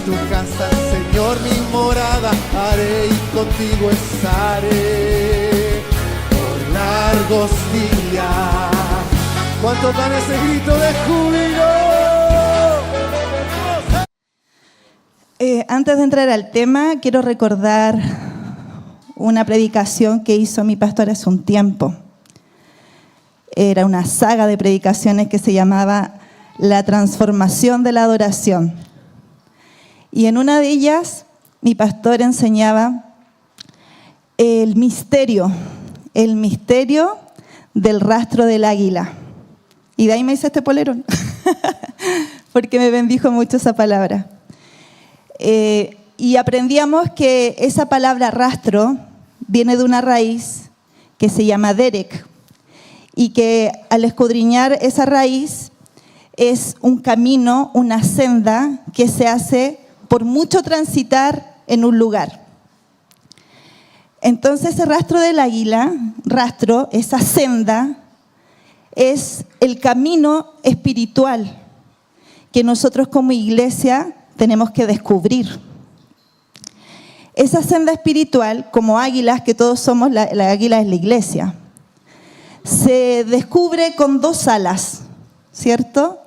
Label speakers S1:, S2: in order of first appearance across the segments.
S1: tu casa, Señor, mi morada haré y contigo estaré por largos días. ¿Cuántos dan ese grito de júbilo?
S2: Antes de entrar al tema, quiero recordar una predicación que hizo mi pastor hace un tiempo. Era una saga de predicaciones que se llamaba La transformación de la adoración. Y en una de ellas, mi pastor enseñaba el misterio del rastro del águila. Y de ahí me hice este polerón, porque me bendijo mucho esa palabra. Y aprendíamos que esa palabra rastro viene de una raíz que se llama derek, y que al escudriñar esa raíz es un camino, una senda que se hace por mucho transitar en un lugar. Entonces ese rastro del águila, esa senda, es el camino espiritual que nosotros como iglesia tenemos que descubrir. Esa senda espiritual, como águilas, que todos somos, la águila es la iglesia, se descubre con dos alas, ¿cierto?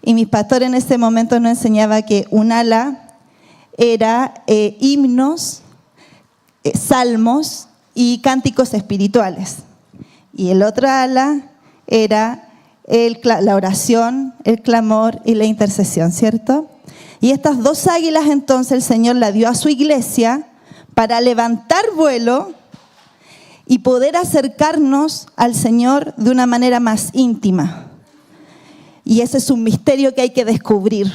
S2: Y mi pastor en ese momento nos enseñaba que un ala era himnos, salmos y cánticos espirituales. Y el otro ala era la oración, el clamor y la intercesión, ¿cierto? Y estas dos águilas entonces el Señor la dio a su iglesia para levantar vuelo y poder acercarnos al Señor de una manera más íntima. Y ese es un misterio que hay que descubrir.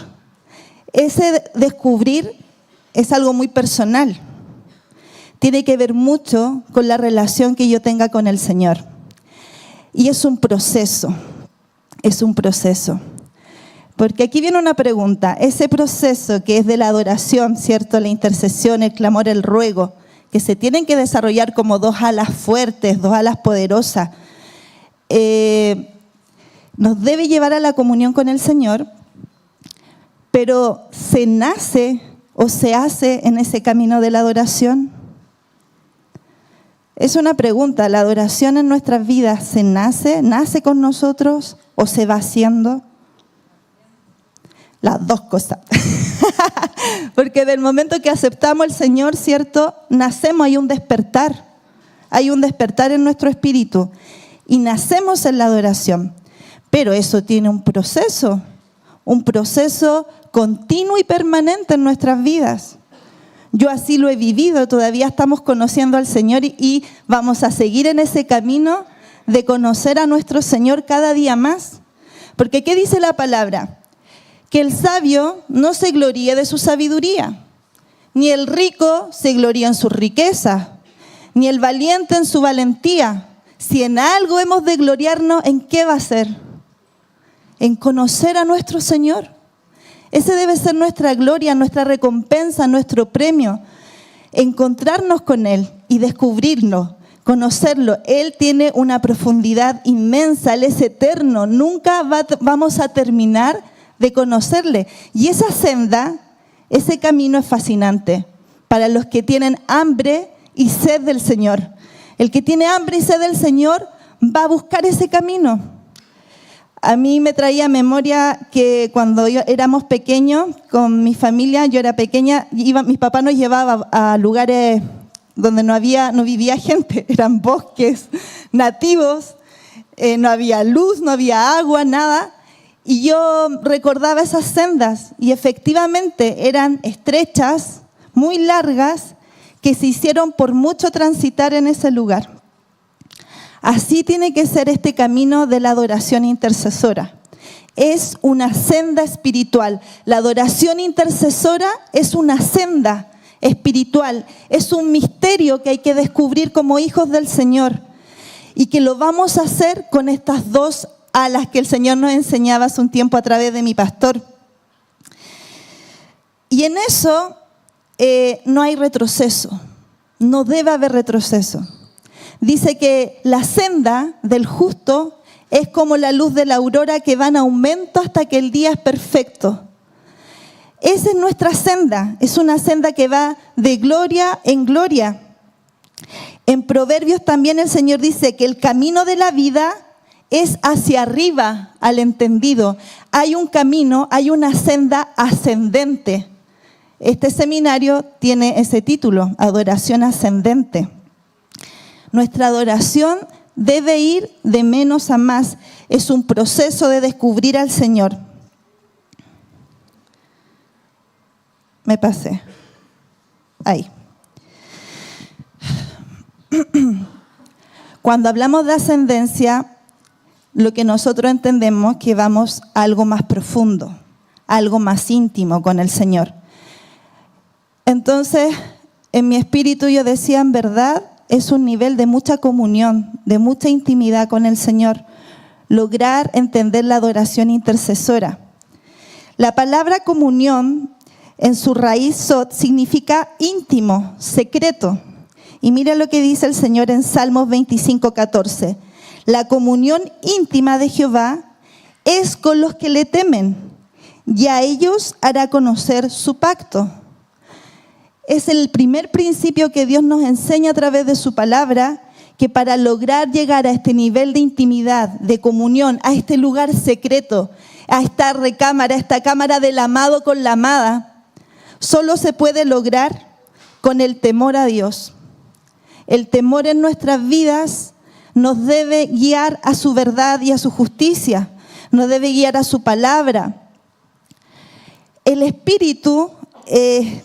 S2: Ese descubrir es algo muy personal. Tiene que ver mucho con la relación que yo tenga con el Señor. Y es un proceso. Porque aquí viene una pregunta. Ese proceso que es de la adoración, ¿cierto? La intercesión, el clamor, el ruego, que se tienen que desarrollar como dos alas fuertes, dos alas poderosas, nos debe llevar a la comunión con el Señor, pero ¿se nace o se hace en ese camino de la adoración? Es una pregunta. ¿La adoración en nuestras vidas se nace con nosotros o se va haciendo? Las dos cosas. Porque del momento que aceptamos al Señor, ¿cierto? Nacemos, hay un despertar en nuestro espíritu y nacemos en la adoración. Pero eso tiene un proceso continuo y permanente en nuestras vidas. Yo así lo he vivido, todavía estamos conociendo al Señor y vamos a seguir en ese camino de conocer a nuestro Señor cada día más. Porque ¿qué dice la palabra? Que el sabio no se gloríe de su sabiduría, ni el rico se gloría en su riqueza, ni el valiente en su valentía. Si en algo hemos de gloriarnos, ¿en qué va a ser? En conocer a nuestro Señor. Ese debe ser nuestra gloria, nuestra recompensa, nuestro premio. Encontrarnos con Él y descubrirlo, conocerlo. Él tiene una profundidad inmensa, Él es eterno. Nunca vamos a terminar de conocerle. Y esa senda, ese camino es fascinante para los que tienen hambre y sed del Señor. El que tiene hambre y sed del Señor va a buscar ese camino. A mí me traía memoria que cuando éramos pequeños, con mi familia, yo era pequeña, mis papás nos llevaban a lugares donde no vivía gente, eran bosques nativos, no había luz, no había agua, nada. Y yo recordaba esas sendas y efectivamente eran estrechas, muy largas, que se hicieron por mucho transitar en ese lugar. Así tiene que ser este camino de la adoración intercesora. Es una senda espiritual. La adoración intercesora es una senda espiritual. Es un misterio que hay que descubrir como hijos del Señor. Y que lo vamos a hacer con estas dos alas que el Señor nos enseñaba hace un tiempo a través de mi pastor. Y en eso no hay retroceso. No debe haber retroceso. Dice que la senda del justo es como la luz de la aurora que va en aumento hasta que el día es perfecto. Esa es nuestra senda, es una senda que va de gloria en gloria. En Proverbios también el Señor dice que el camino de la vida es hacia arriba al entendido. Hay un camino, hay una senda ascendente. Este seminario tiene ese título, Adoración Ascendente. Nuestra adoración debe ir de menos a más. Es un proceso de descubrir al Señor. Me pasé. Ahí. Cuando hablamos de ascendencia, lo que nosotros entendemos es que vamos a algo más profundo, a algo más íntimo con el Señor. Entonces, en mi espíritu yo decía, en verdad, es un nivel de mucha comunión, de mucha intimidad con el Señor, lograr entender la adoración intercesora. La palabra comunión, en su raíz sot, significa íntimo, secreto. Y mira lo que dice el Señor en Salmos 25:14. La comunión íntima de Jehová es con los que le temen, y a ellos hará conocer su pacto. Es el primer principio que Dios nos enseña a través de su palabra, que para lograr llegar a este nivel de intimidad, de comunión, a este lugar secreto, a esta recámara, a esta cámara del amado con la amada, solo se puede lograr con el temor a Dios. El temor en nuestras vidas nos debe guiar a su verdad y a su justicia, nos debe guiar a su palabra. El Espíritu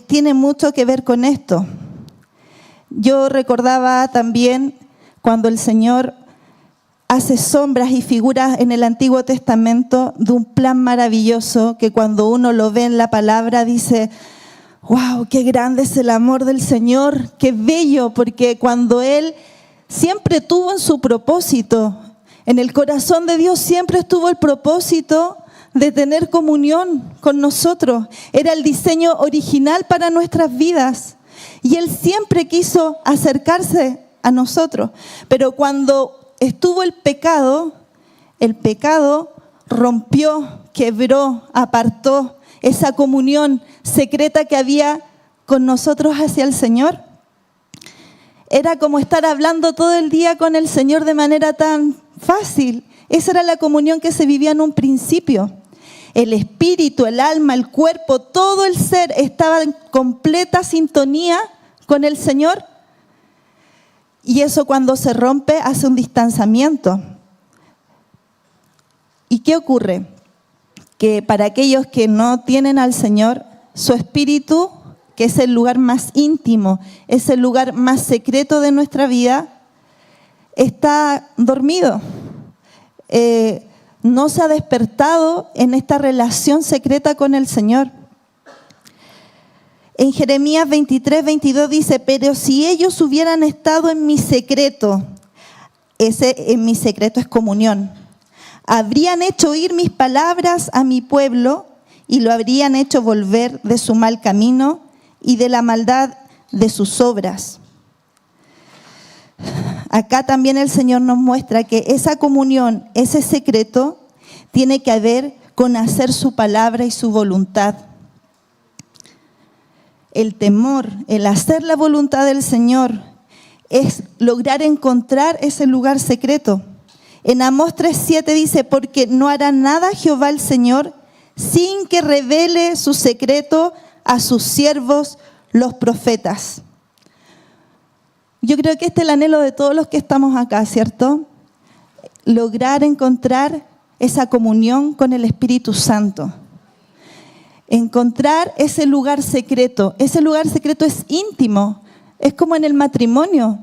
S2: tiene mucho que ver con esto. Yo recordaba también cuando el Señor hace sombras y figuras en el Antiguo Testamento de un plan maravilloso que cuando uno lo ve en la palabra dice: ¡wow! ¡Qué grande es el amor del Señor! ¡Qué bello! Porque cuando Él siempre tuvo en su propósito, en el corazón de Dios siempre estuvo el propósito de tener comunión con nosotros. Era el diseño original para nuestras vidas. Y Él siempre quiso acercarse a nosotros. Pero cuando estuvo el pecado rompió, quebró, apartó esa comunión secreta que había con nosotros hacia el Señor. Era como estar hablando todo el día con el Señor de manera tan fácil. Esa era la comunión que se vivía en un principio. El espíritu, el alma, el cuerpo, todo el ser estaba en completa sintonía con el Señor. Y eso cuando se rompe hace un distanciamiento. ¿Y qué ocurre? Que para aquellos que no tienen al Señor, su espíritu, que es el lugar más íntimo, es el lugar más secreto de nuestra vida, está dormido. No se ha despertado en esta relación secreta con el Señor. En Jeremías 23:22 dice: pero si ellos hubieran estado en mi secreto, en mi secreto es comunión, habrían hecho oír mis palabras a mi pueblo y lo habrían hecho volver de su mal camino y de la maldad de sus obras. Acá también el Señor nos muestra que esa comunión, ese secreto, tiene que ver con hacer su palabra y su voluntad. El temor, el hacer la voluntad del Señor, es lograr encontrar ese lugar secreto. En Amós 3:7 dice: porque no hará nada Jehová el Señor sin que revele su secreto a sus siervos los profetas. Yo creo que este es el anhelo de todos los que estamos acá, ¿cierto? Lograr encontrar esa comunión con el Espíritu Santo. Encontrar ese lugar secreto. Ese lugar secreto es íntimo. Es como en el matrimonio.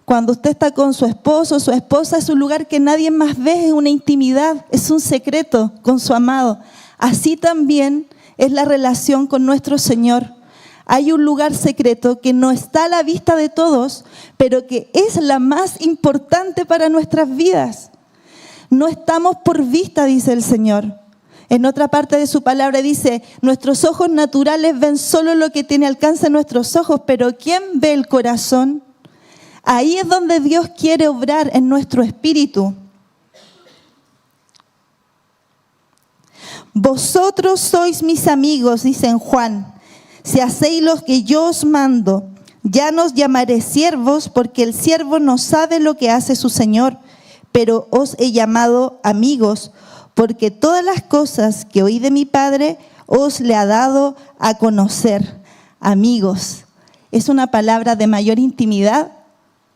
S2: Cuando usted está con su esposo o su esposa, es un lugar que nadie más ve, es una intimidad, es un secreto con su amado. Así también es la relación con nuestro Señor. Hay un lugar secreto que no está a la vista de todos, pero que es la más importante para nuestras vidas. No estamos por vista, dice el Señor. En otra parte de su palabra dice: nuestros ojos naturales ven solo lo que tiene alcance en nuestros ojos, pero ¿quién ve el corazón? Ahí es donde Dios quiere obrar en nuestro espíritu. Vosotros sois mis amigos, dice en Juan, si hacéis lo que yo os mando. Ya no os llamaré siervos, porque el siervo no sabe lo que hace su Señor, pero os he llamado amigos, porque todas las cosas que oí de mi Padre os le ha dado a conocer. Amigos, es una palabra de mayor intimidad.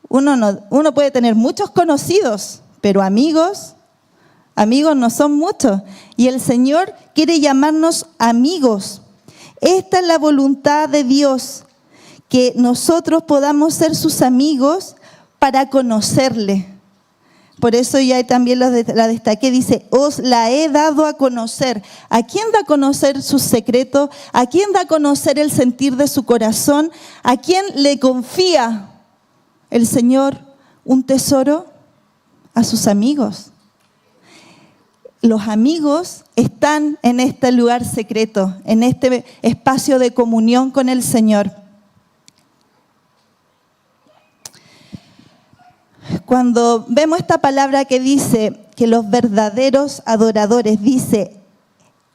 S2: Uno puede tener muchos conocidos, pero amigos no son muchos. Y el Señor quiere llamarnos amigos. Esta es la voluntad de Dios, que nosotros podamos ser sus amigos para conocerle. Por eso ya también la destaqué, dice, os la he dado a conocer. ¿A quién da a conocer sus secretos? ¿A quién da a conocer el sentir de su corazón? ¿A quién le confía el Señor un tesoro? A sus amigos. Los amigos están en este lugar secreto, en este espacio de comunión con el Señor. Cuando vemos esta palabra que dice que los verdaderos adoradores, dice,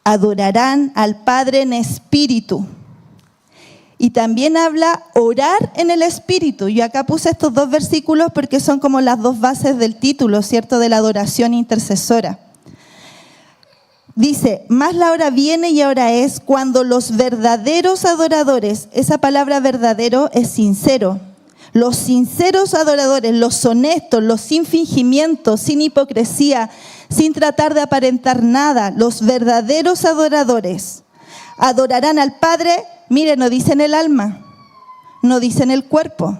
S2: adorarán al Padre en espíritu. Y también habla orar en el espíritu. Yo acá puse estos dos versículos porque son como las dos bases del título, ¿cierto? De la adoración intercesora. Dice, más la hora viene y ahora es cuando los verdaderos adoradores, esa palabra verdadero es sincero. Los sinceros adoradores, los honestos, los sin fingimiento, sin hipocresía, sin tratar de aparentar nada, los verdaderos adoradores adorarán al Padre, mire, no dice en el alma, no dice en el cuerpo,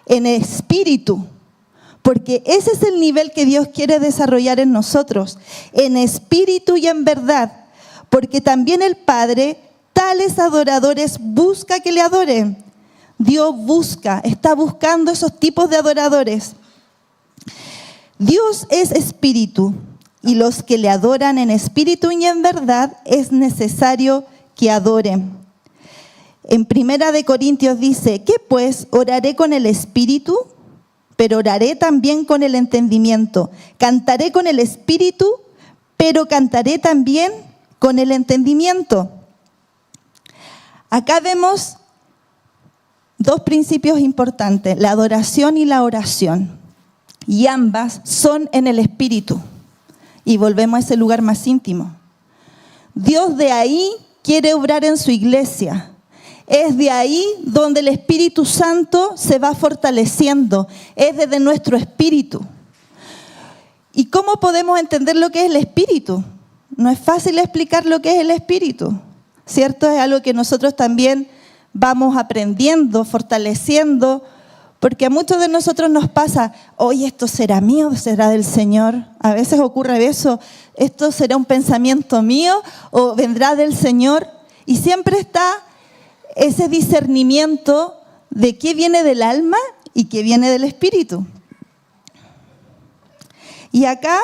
S2: en espíritu, porque ese es el nivel que Dios quiere desarrollar en nosotros, en espíritu y en verdad, porque también el Padre, tales adoradores, busca que le adoren. Dios está buscando esos tipos de adoradores. Dios es espíritu y los que le adoran en espíritu y en verdad es necesario que adoren. En 1 Corintios dice, ¿qué pues? Oraré con el espíritu, pero oraré también con el entendimiento. Cantaré con el espíritu, pero cantaré también con el entendimiento. Acá vemos dos principios importantes, la adoración y la oración. Y ambas son en el espíritu. Y volvemos a ese lugar más íntimo. Dios de ahí quiere obrar en su iglesia. Es de ahí donde el Espíritu Santo se va fortaleciendo. Es desde nuestro espíritu. ¿Y cómo podemos entender lo que es el espíritu? No es fácil explicar lo que es el espíritu, ¿cierto? Es algo que nosotros también vamos aprendiendo, fortaleciendo, porque a muchos de nosotros nos pasa, oye, ¿esto será mío o será del Señor? A veces ocurre eso, ¿esto será un pensamiento mío o vendrá del Señor? Y siempre está ese discernimiento de qué viene del alma y qué viene del espíritu. Y acá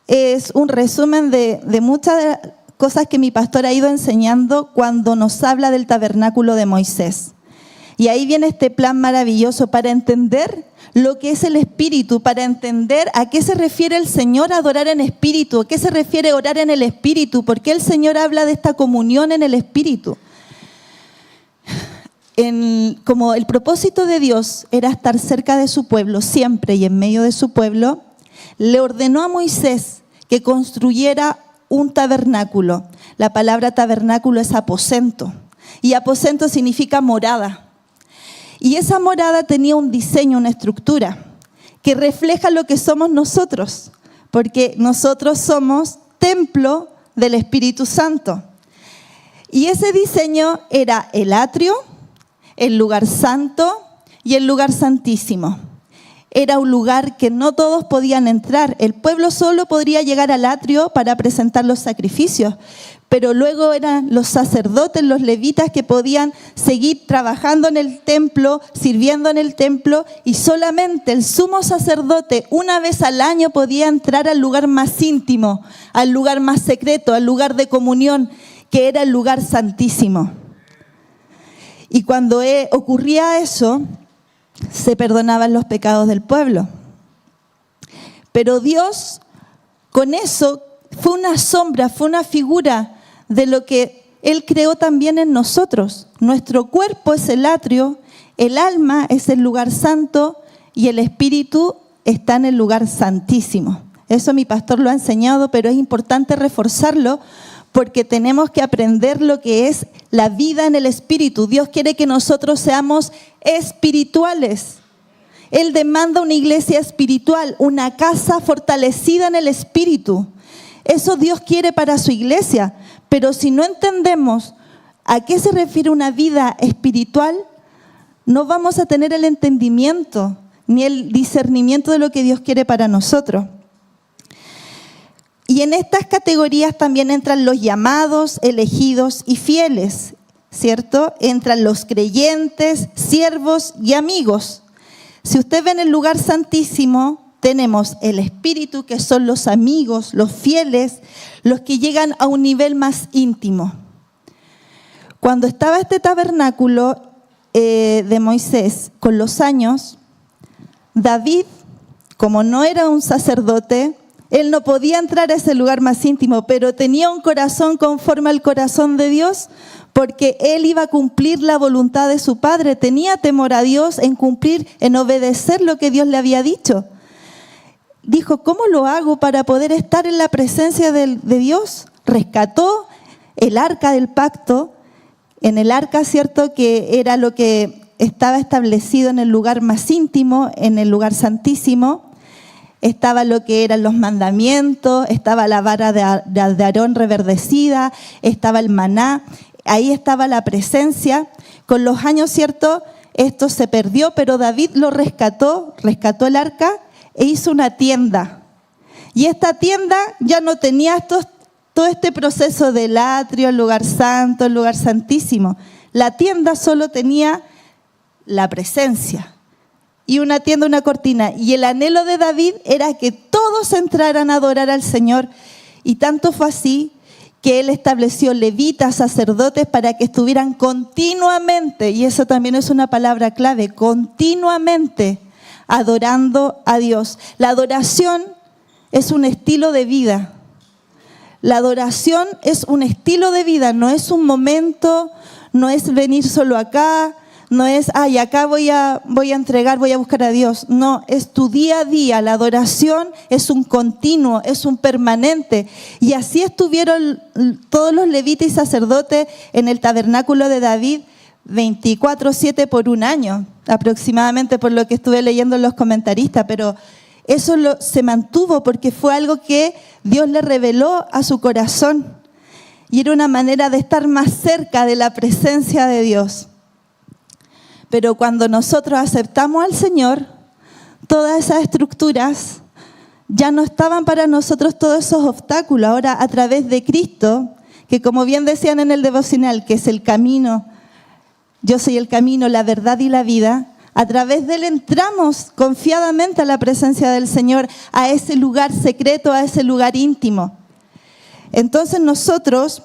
S2: es un resumen de muchas de las cosas que mi pastor ha ido enseñando cuando nos habla del tabernáculo de Moisés. Y ahí viene este plan maravilloso para entender lo que es el espíritu, para entender a qué se refiere el Señor adorar en espíritu, a qué se refiere orar en el espíritu, por qué el Señor habla de esta comunión en el espíritu. Como el propósito de Dios era estar cerca de su pueblo siempre y en medio de su pueblo, le ordenó a Moisés que construyera un tabernáculo. La palabra tabernáculo es aposento y aposento significa morada. Y esa morada tenía un diseño, una estructura que refleja lo que somos nosotros, porque nosotros somos templo del Espíritu Santo. Y ese diseño era el atrio, el lugar santo y el lugar santísimo. Era un lugar que no todos podían entrar. El pueblo solo podría llegar al atrio para presentar los sacrificios, pero luego eran los sacerdotes, los levitas que podían seguir trabajando en el templo, sirviendo en el templo, y solamente el sumo sacerdote una vez al año podía entrar al lugar más íntimo, al lugar más secreto, al lugar de comunión, que era el lugar santísimo. Y cuando ocurría eso, se perdonaban los pecados del pueblo. Pero Dios con eso fue una sombra, fue una figura de lo que Él creó también en nosotros. Nuestro cuerpo es el atrio, el alma es el lugar santo y el espíritu está en el lugar santísimo. Eso mi pastor lo ha enseñado, pero es importante reforzarlo porque tenemos que aprender lo que es la vida en el espíritu. Dios quiere que nosotros seamos espirituales. Él demanda una iglesia espiritual, una casa fortalecida en el espíritu. Eso Dios quiere para su iglesia. Pero si no entendemos a qué se refiere una vida espiritual, no vamos a tener el entendimiento ni el discernimiento de lo que Dios quiere para nosotros. Y en estas categorías también entran los llamados, elegidos y fieles, ¿cierto? Entran los creyentes, siervos y amigos. Si usted ve en el lugar santísimo, tenemos el espíritu, que son los amigos, los fieles, los que llegan a un nivel más íntimo. Cuando estaba este tabernáculo de Moisés, con los años, David, como no era un sacerdote, él no podía entrar a ese lugar más íntimo, pero tenía un corazón conforme al corazón de Dios, porque él iba a cumplir la voluntad de su padre. Tenía temor a Dios en cumplir, en obedecer lo que Dios le había dicho. Dijo, ¿cómo lo hago para poder estar en la presencia de Dios? Rescató el arca del pacto. En el arca, cierto, que era lo que estaba establecido en el lugar más íntimo, en el lugar santísimo. Estaba lo que eran los mandamientos, estaba la vara de Aarón reverdecida, estaba el maná, ahí estaba la presencia. Con los años, cierto, esto se perdió, pero David lo rescató el arca e hizo una tienda. Y esta tienda ya no tenía todo este proceso del atrio, el lugar santo, el lugar santísimo. La tienda solo tenía la presencia. Y una tienda, una cortina. Y el anhelo de David era que todos entraran a adorar al Señor. Y tanto fue así que él estableció levitas, sacerdotes, para que estuvieran continuamente, y eso también es una palabra clave, continuamente adorando a Dios. La adoración es un estilo de vida. La adoración es un estilo de vida, no es un momento, no es venir solo acá, no es, y acá voy a entregar, voy a buscar a Dios. No, es tu día a día. La adoración es un continuo, es un permanente. Y así estuvieron todos los levitas y sacerdotes en el tabernáculo de David 24/7 por un año, aproximadamente, por lo que estuve leyendo en los comentaristas. Pero eso se mantuvo porque fue algo que Dios le reveló a su corazón. Y era una manera de estar más cerca de la presencia de Dios. Pero cuando nosotros aceptamos al Señor, todas esas estructuras ya no estaban para nosotros, todos esos obstáculos. Ahora, a través de Cristo, que como bien decían en el devocional, que es el camino, yo soy el camino, la verdad y la vida, a través de Él entramos confiadamente a la presencia del Señor, a ese lugar secreto, a ese lugar íntimo. Entonces nosotros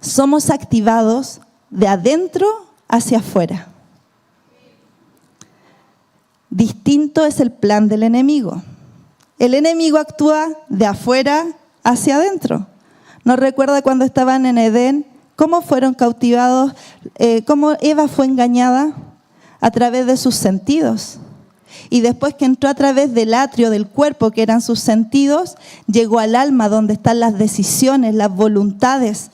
S2: somos activados de adentro hacia afuera. Distinto es el plan del enemigo. El enemigo actúa de afuera hacia adentro. ¿No recuerda cuando estaban en Edén? ¿Cómo fueron cautivados? ¿Cómo Eva fue engañada? A través de sus sentidos. Y después que entró a través del atrio, del cuerpo, que eran sus sentidos, llegó al alma, donde están las decisiones, las voluntades,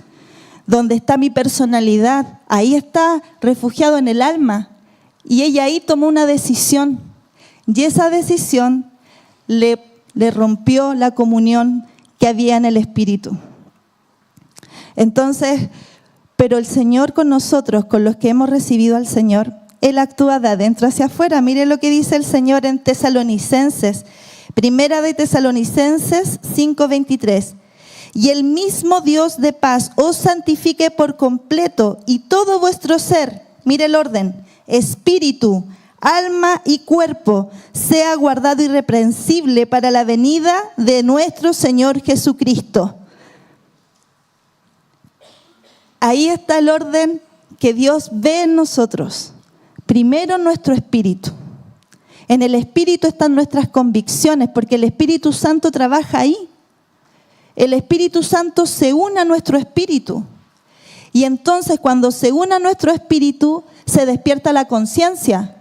S2: donde está mi personalidad. Ahí está refugiado en el alma. Y ella ahí tomó una decisión. Y esa decisión le rompió la comunión que había en el Espíritu. Entonces, pero el Señor con nosotros, con los que hemos recibido al Señor, Él actúa de adentro hacia afuera. Mire lo que dice el Señor en Tesalonicenses. Primera de Tesalonicenses 5:23. Y el mismo Dios de paz os santifique por completo y todo vuestro ser, mire el orden, espíritu, alma y cuerpo, sea guardado irreprensible para la venida de nuestro Señor Jesucristo. Ahí está el orden que Dios ve en nosotros. Primero nuestro espíritu. En el espíritu están nuestras convicciones, porque el Espíritu Santo trabaja ahí. el Espíritu Santo se une a nuestro espíritu. Y entonces cuando se une a nuestro espíritu, se despierta la conciencia,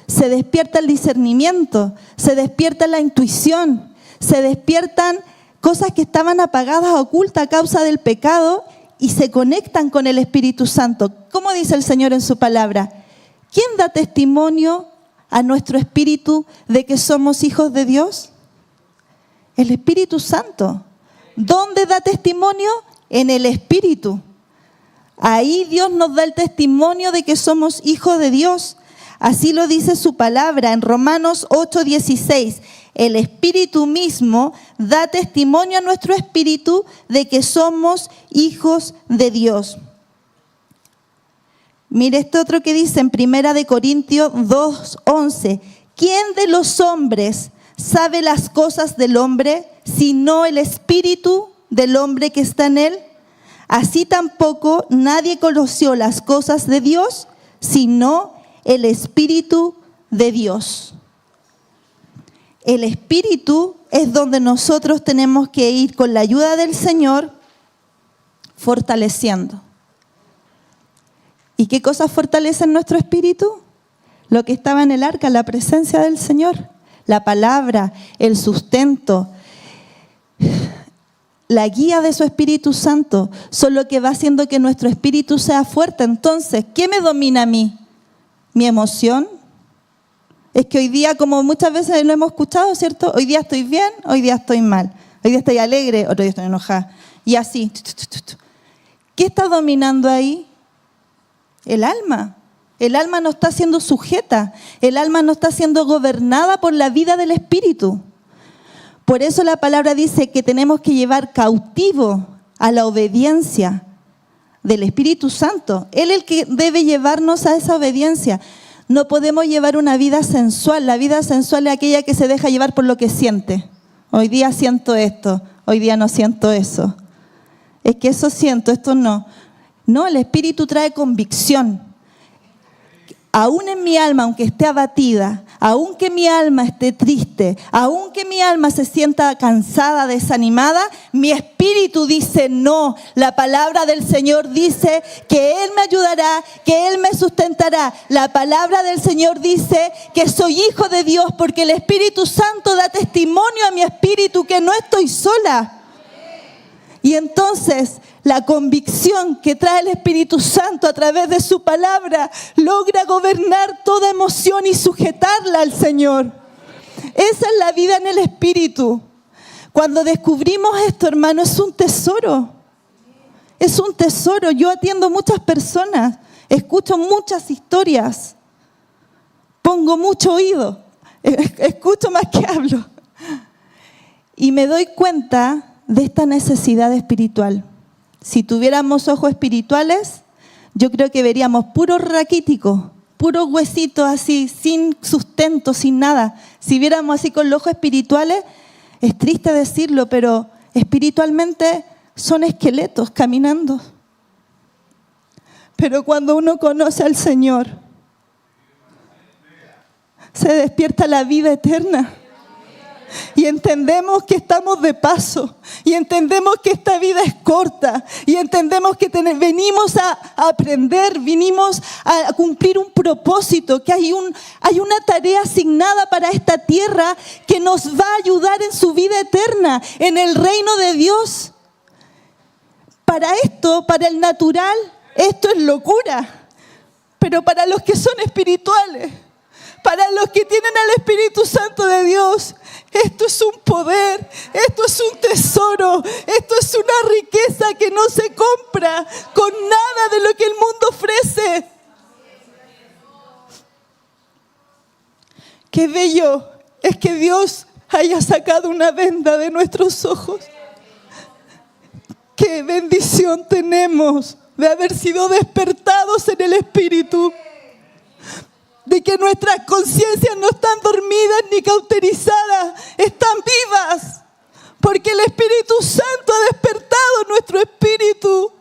S2: se despierta el discernimiento, se despierta la intuición, se despiertan cosas que estaban apagadas, ocultas a causa del pecado y se conectan con el Espíritu Santo. ¿Cómo dice el Señor en su palabra? ¿Quién da testimonio a nuestro espíritu de que somos hijos de Dios? El Espíritu Santo. ¿Dónde da testimonio? En el Espíritu. Ahí Dios nos da el testimonio de que somos hijos de Dios. Así lo dice su palabra en Romanos 8:16. El Espíritu mismo da testimonio a nuestro espíritu de que somos hijos de Dios. Mire este otro que dice en 1 Corintios 2:11. ¿Quién de los hombres sabe las cosas del hombre, sino el espíritu del hombre que está en él? Así tampoco nadie conoció las cosas de Dios, sino el Espíritu de Dios. El Espíritu es donde nosotros tenemos que ir con la ayuda del Señor fortaleciendo. ¿Y qué cosas fortalecen nuestro espíritu? Lo que estaba en el arca, la presencia del Señor, la palabra, el sustento, la guía de su Espíritu Santo son lo que va haciendo que nuestro espíritu sea fuerte. Entonces, ¿qué me domina a mí? ¿Mi emoción? Es que hoy día, como muchas veces lo hemos escuchado, ¿cierto? Hoy día estoy bien, hoy día estoy mal. Hoy día estoy alegre, otro día estoy enojada. Y así. ¿Qué está dominando ahí? El alma. El alma no está siendo sujeta. El alma no está siendo gobernada por la vida del Espíritu. Por eso la palabra dice que tenemos que llevar cautivo a la obediencia del Espíritu Santo. Él es el que debe llevarnos a esa obediencia. No podemos llevar una vida sensual. La vida sensual es aquella que se deja llevar por lo que siente. Hoy día siento esto, hoy día no siento eso. Es que eso siento, esto no. No, el Espíritu trae convicción. Aún en mi alma, aunque esté abatida, aun que mi alma esté triste, aun que mi alma se sienta cansada, desanimada, mi espíritu dice no. La palabra del Señor dice que Él me ayudará, que Él me sustentará. La palabra del Señor dice que soy hijo de Dios porque el Espíritu Santo da testimonio a mi espíritu que no estoy sola. Y entonces la convicción que trae el Espíritu Santo a través de su palabra logra gobernar toda emoción y sujetarla al Señor. Esa es la vida en el Espíritu. Cuando descubrimos esto, hermano, es un tesoro. Es un tesoro. Yo atiendo muchas personas, escucho muchas historias, pongo mucho oído, escucho más que hablo. Y me doy cuenta de esta necesidad espiritual. Si tuviéramos ojos espirituales, yo creo que veríamos puros raquíticos, puros huesitos así, sin sustento, sin nada. Si viéramos así con los ojos espirituales, es triste decirlo, pero espiritualmente son esqueletos caminando. Pero cuando uno conoce al Señor, se despierta la vida eterna. Y entendemos que estamos de paso, y entendemos que esta vida es corta, y entendemos que venimos a aprender, vinimos a cumplir un propósito, que hay una tarea asignada para esta tierra que nos va a ayudar en su vida eterna, en el reino de Dios. Para esto, para el natural, esto es locura, pero para los que son espirituales, para los que tienen al Espíritu Santo de Dios, esto es un poder, esto es un tesoro, esto es una riqueza que no se compra con nada de lo que el mundo ofrece. Qué bello es que Dios haya sacado una venda de nuestros ojos. Qué bendición tenemos de haber sido despertados en el Espíritu. De que nuestras conciencias no están dormidas ni cauterizadas, están vivas. Porque el Espíritu Santo ha despertado nuestro espíritu.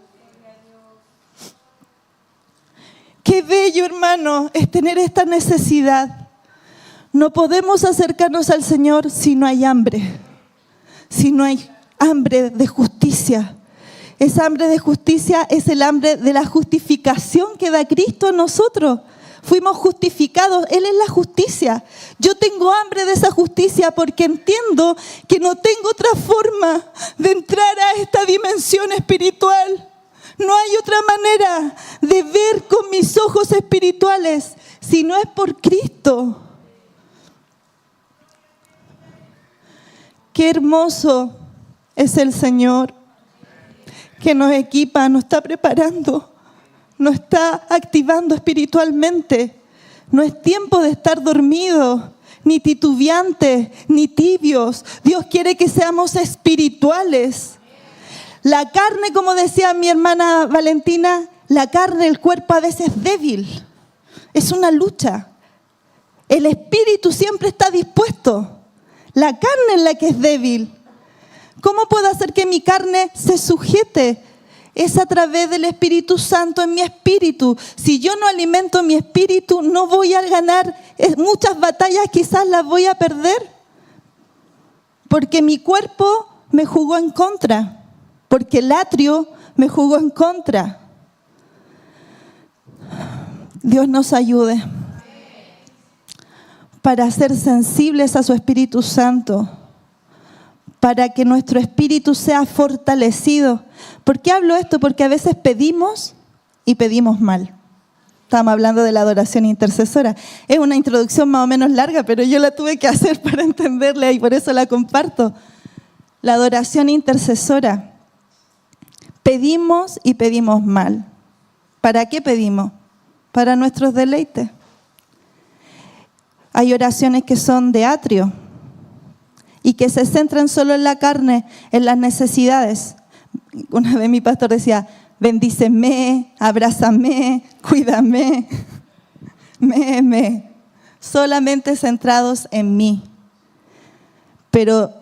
S2: Qué bello, hermano, es tener esta necesidad. No podemos acercarnos al Señor si no hay hambre, si no hay hambre de justicia. Esa hambre de justicia es el hambre de la justificación que da Cristo en nosotros. Fuimos justificados, Él es la justicia. Yo tengo hambre de esa justicia porque entiendo que no tengo otra forma de entrar a esta dimensión espiritual. No hay otra manera de ver con mis ojos espirituales si no es por Cristo. Qué hermoso es el Señor que nos equipa, nos está preparando, nos está activando espiritualmente. No es tiempo de estar dormidos, ni titubeantes, ni tibios. Dios quiere que seamos espirituales. La carne, como decía mi hermana Valentina, la carne, el cuerpo a veces es débil. Es una lucha. El espíritu siempre está dispuesto. La carne es la que es débil. ¿Cómo puedo hacer que mi carne se sujete? Es a través del Espíritu Santo en mi espíritu. Si yo no alimento mi espíritu, no voy a ganar. Muchas batallas quizás las voy a perder. Porque mi cuerpo me jugó en contra. Porque el atrio me jugó en contra. Dios nos ayude para ser sensibles a su Espíritu Santo, para que nuestro espíritu sea fortalecido. ¿Por qué hablo esto? Porque a veces pedimos y pedimos mal. Estamos hablando de la adoración intercesora. Es una introducción más o menos larga, pero yo la tuve que hacer para entenderla y por eso la comparto. La adoración intercesora. Pedimos y pedimos mal. ¿Para qué pedimos? Para nuestros deleites. Hay oraciones que son de atrio y que se centran solo en la carne, en las necesidades. Una vez mi pastor decía, bendíceme, abrázame, cuídame, solamente centrados en mí. Pero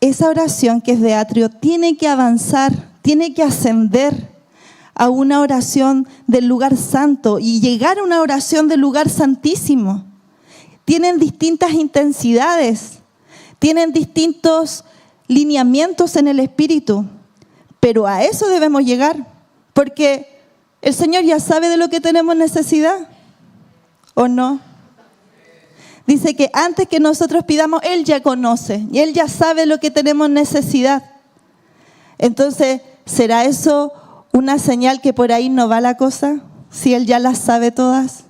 S2: esa oración que es de atrio tiene que avanzar, tiene que ascender a una oración del lugar santo y llegar a una oración del lugar santísimo. Tienen distintas intensidades, tienen distintos lineamientos en el espíritu, pero a eso debemos llegar, porque el Señor ya sabe de lo que tenemos necesidad, ¿o no? Dice que antes que nosotros pidamos, Él ya conoce y Él ya sabe lo que tenemos necesidad. Entonces, ¿será eso una señal que por ahí no va la cosa? Si Él ya las sabe todas.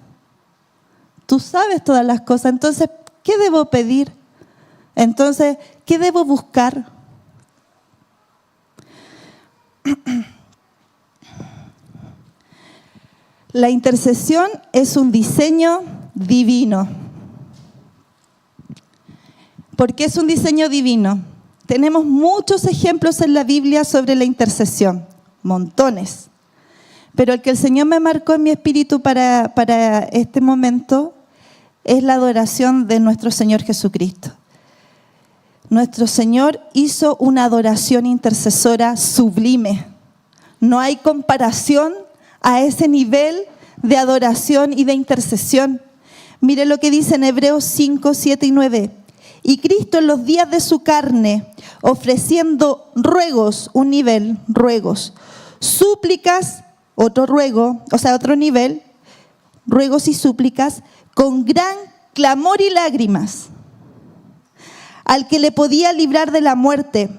S2: Tú sabes todas las cosas, entonces, ¿qué debo pedir? Entonces, ¿qué debo buscar? La intercesión es un diseño divino. ¿Por qué es un diseño divino? Tenemos muchos ejemplos en la Biblia sobre la intercesión, montones. Pero el que el Señor me marcó en mi espíritu para este momento es la adoración de nuestro Señor Jesucristo. Nuestro Señor hizo una adoración intercesora sublime. No hay comparación a ese nivel de adoración y de intercesión. Mire lo que dice en Hebreos 5, 7 y 9. Y Cristo en los días de su carne, ofreciendo ruegos, un nivel, ruegos, súplicas, otro ruego, o sea, otro nivel, ruegos y súplicas, con gran clamor y lágrimas, al que le podía librar de la muerte,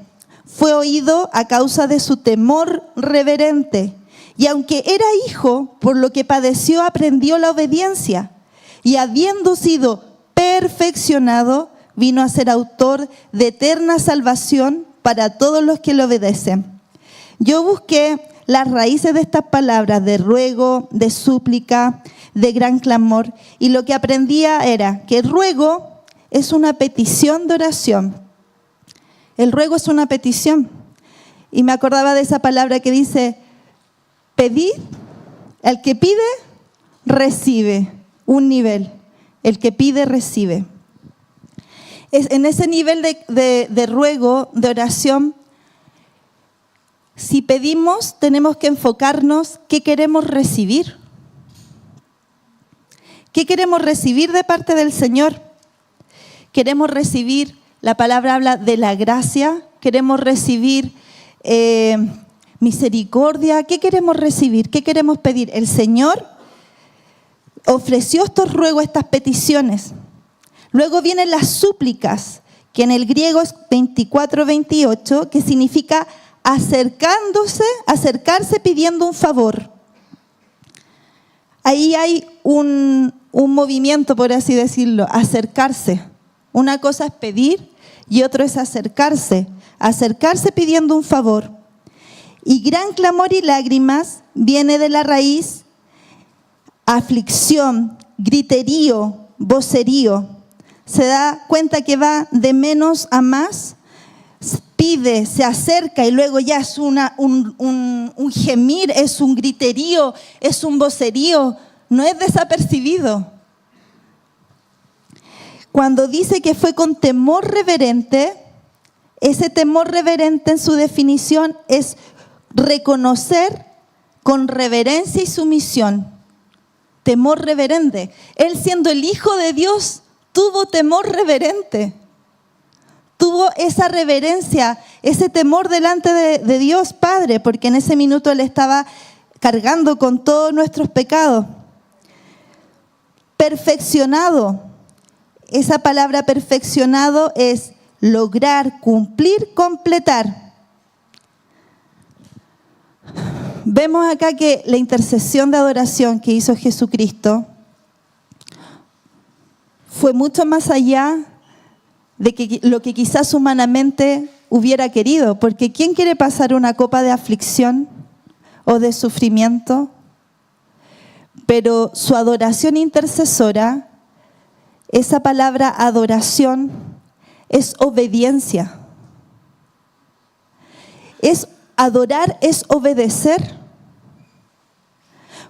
S2: fue oído a causa de su temor reverente. Y aunque era hijo, por lo que padeció, aprendió la obediencia. Y habiendo sido perfeccionado, vino a ser autor de eterna salvación para todos los que le obedecen. Yo busqué las raíces de estas palabras de ruego, de súplica, de gran clamor, y lo que aprendía era que el ruego es una petición de oración. El ruego es una petición. Y me acordaba de esa palabra que dice, pedid, el que pide, recibe. Un nivel. El que pide, recibe. En ese nivel de ruego, de oración, si pedimos, tenemos que enfocarnos qué queremos recibir. ¿Qué queremos recibir de parte del Señor? Queremos recibir, la palabra habla de la gracia queremos recibir misericordia. ¿Qué queremos recibir? ¿Qué queremos pedir? El Señor ofreció estos ruegos, estas peticiones. Luego vienen las súplicas, que en el griego es 24-28, que significa acercarse pidiendo un favor. Ahí hay un movimiento, por así decirlo, acercarse. Una cosa es pedir y otro es acercarse pidiendo un favor. Y gran clamor y lágrimas viene de la raíz aflicción, griterío, vocerío. Se da cuenta que va de menos a más, pide, se acerca y luego ya es un gemir, es un griterío, es un vocerío, no es desapercibido. Cuando dice que fue con temor reverente, ese temor reverente en su definición es reconocer con reverencia y sumisión. Temor reverente. Él, siendo el Hijo de Dios, tuvo temor reverente. Tuvo esa reverencia, ese temor delante de Dios Padre, porque en ese minuto Él estaba cargando con todos nuestros pecados. Perfeccionado. Esa palabra perfeccionado es lograr, cumplir, completar. Vemos acá que la intercesión de adoración que hizo Jesucristo fue mucho más allá de lo que quizás humanamente hubiera querido, porque ¿quién quiere pasar una copa de aflicción o de sufrimiento? Pero su adoración intercesora, esa palabra adoración, es obediencia. Adorar es obedecer.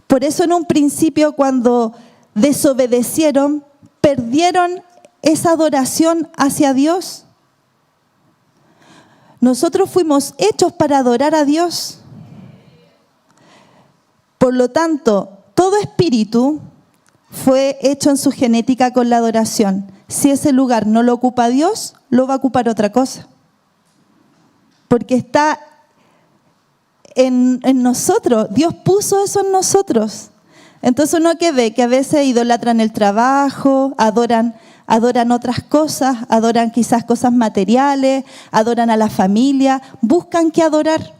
S2: Por eso en un principio, cuando desobedecieron, perdieron esa adoración hacia Dios. Nosotros fuimos hechos para adorar a Dios. Por lo tanto, todo espíritu fue hecho en su genética con la adoración. Si ese lugar no lo ocupa Dios, lo va a ocupar otra cosa. Porque está en nosotros. Dios puso eso en nosotros. Entonces uno que ve que a veces idolatran el trabajo, adoran otras cosas, adoran quizás cosas materiales, adoran a la familia, buscan qué adorar.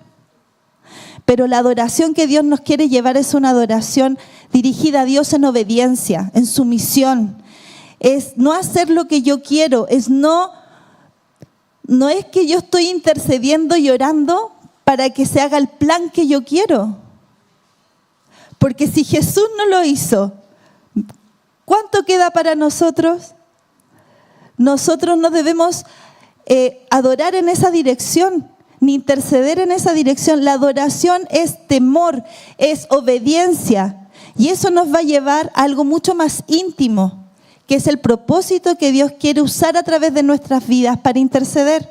S2: Pero la adoración que Dios nos quiere llevar es una adoración dirigida a Dios en obediencia, en sumisión. Es no hacer lo que yo quiero, no es que yo estoy intercediendo y orando para que se haga el plan que yo quiero. Porque si Jesús no lo hizo, ¿cuánto queda para nosotros? Nosotros no debemos adorar en esa dirección, ni interceder en esa dirección. La adoración es temor, es obediencia. Y eso nos va a llevar a algo mucho más íntimo, que es el propósito que Dios quiere usar a través de nuestras vidas para interceder.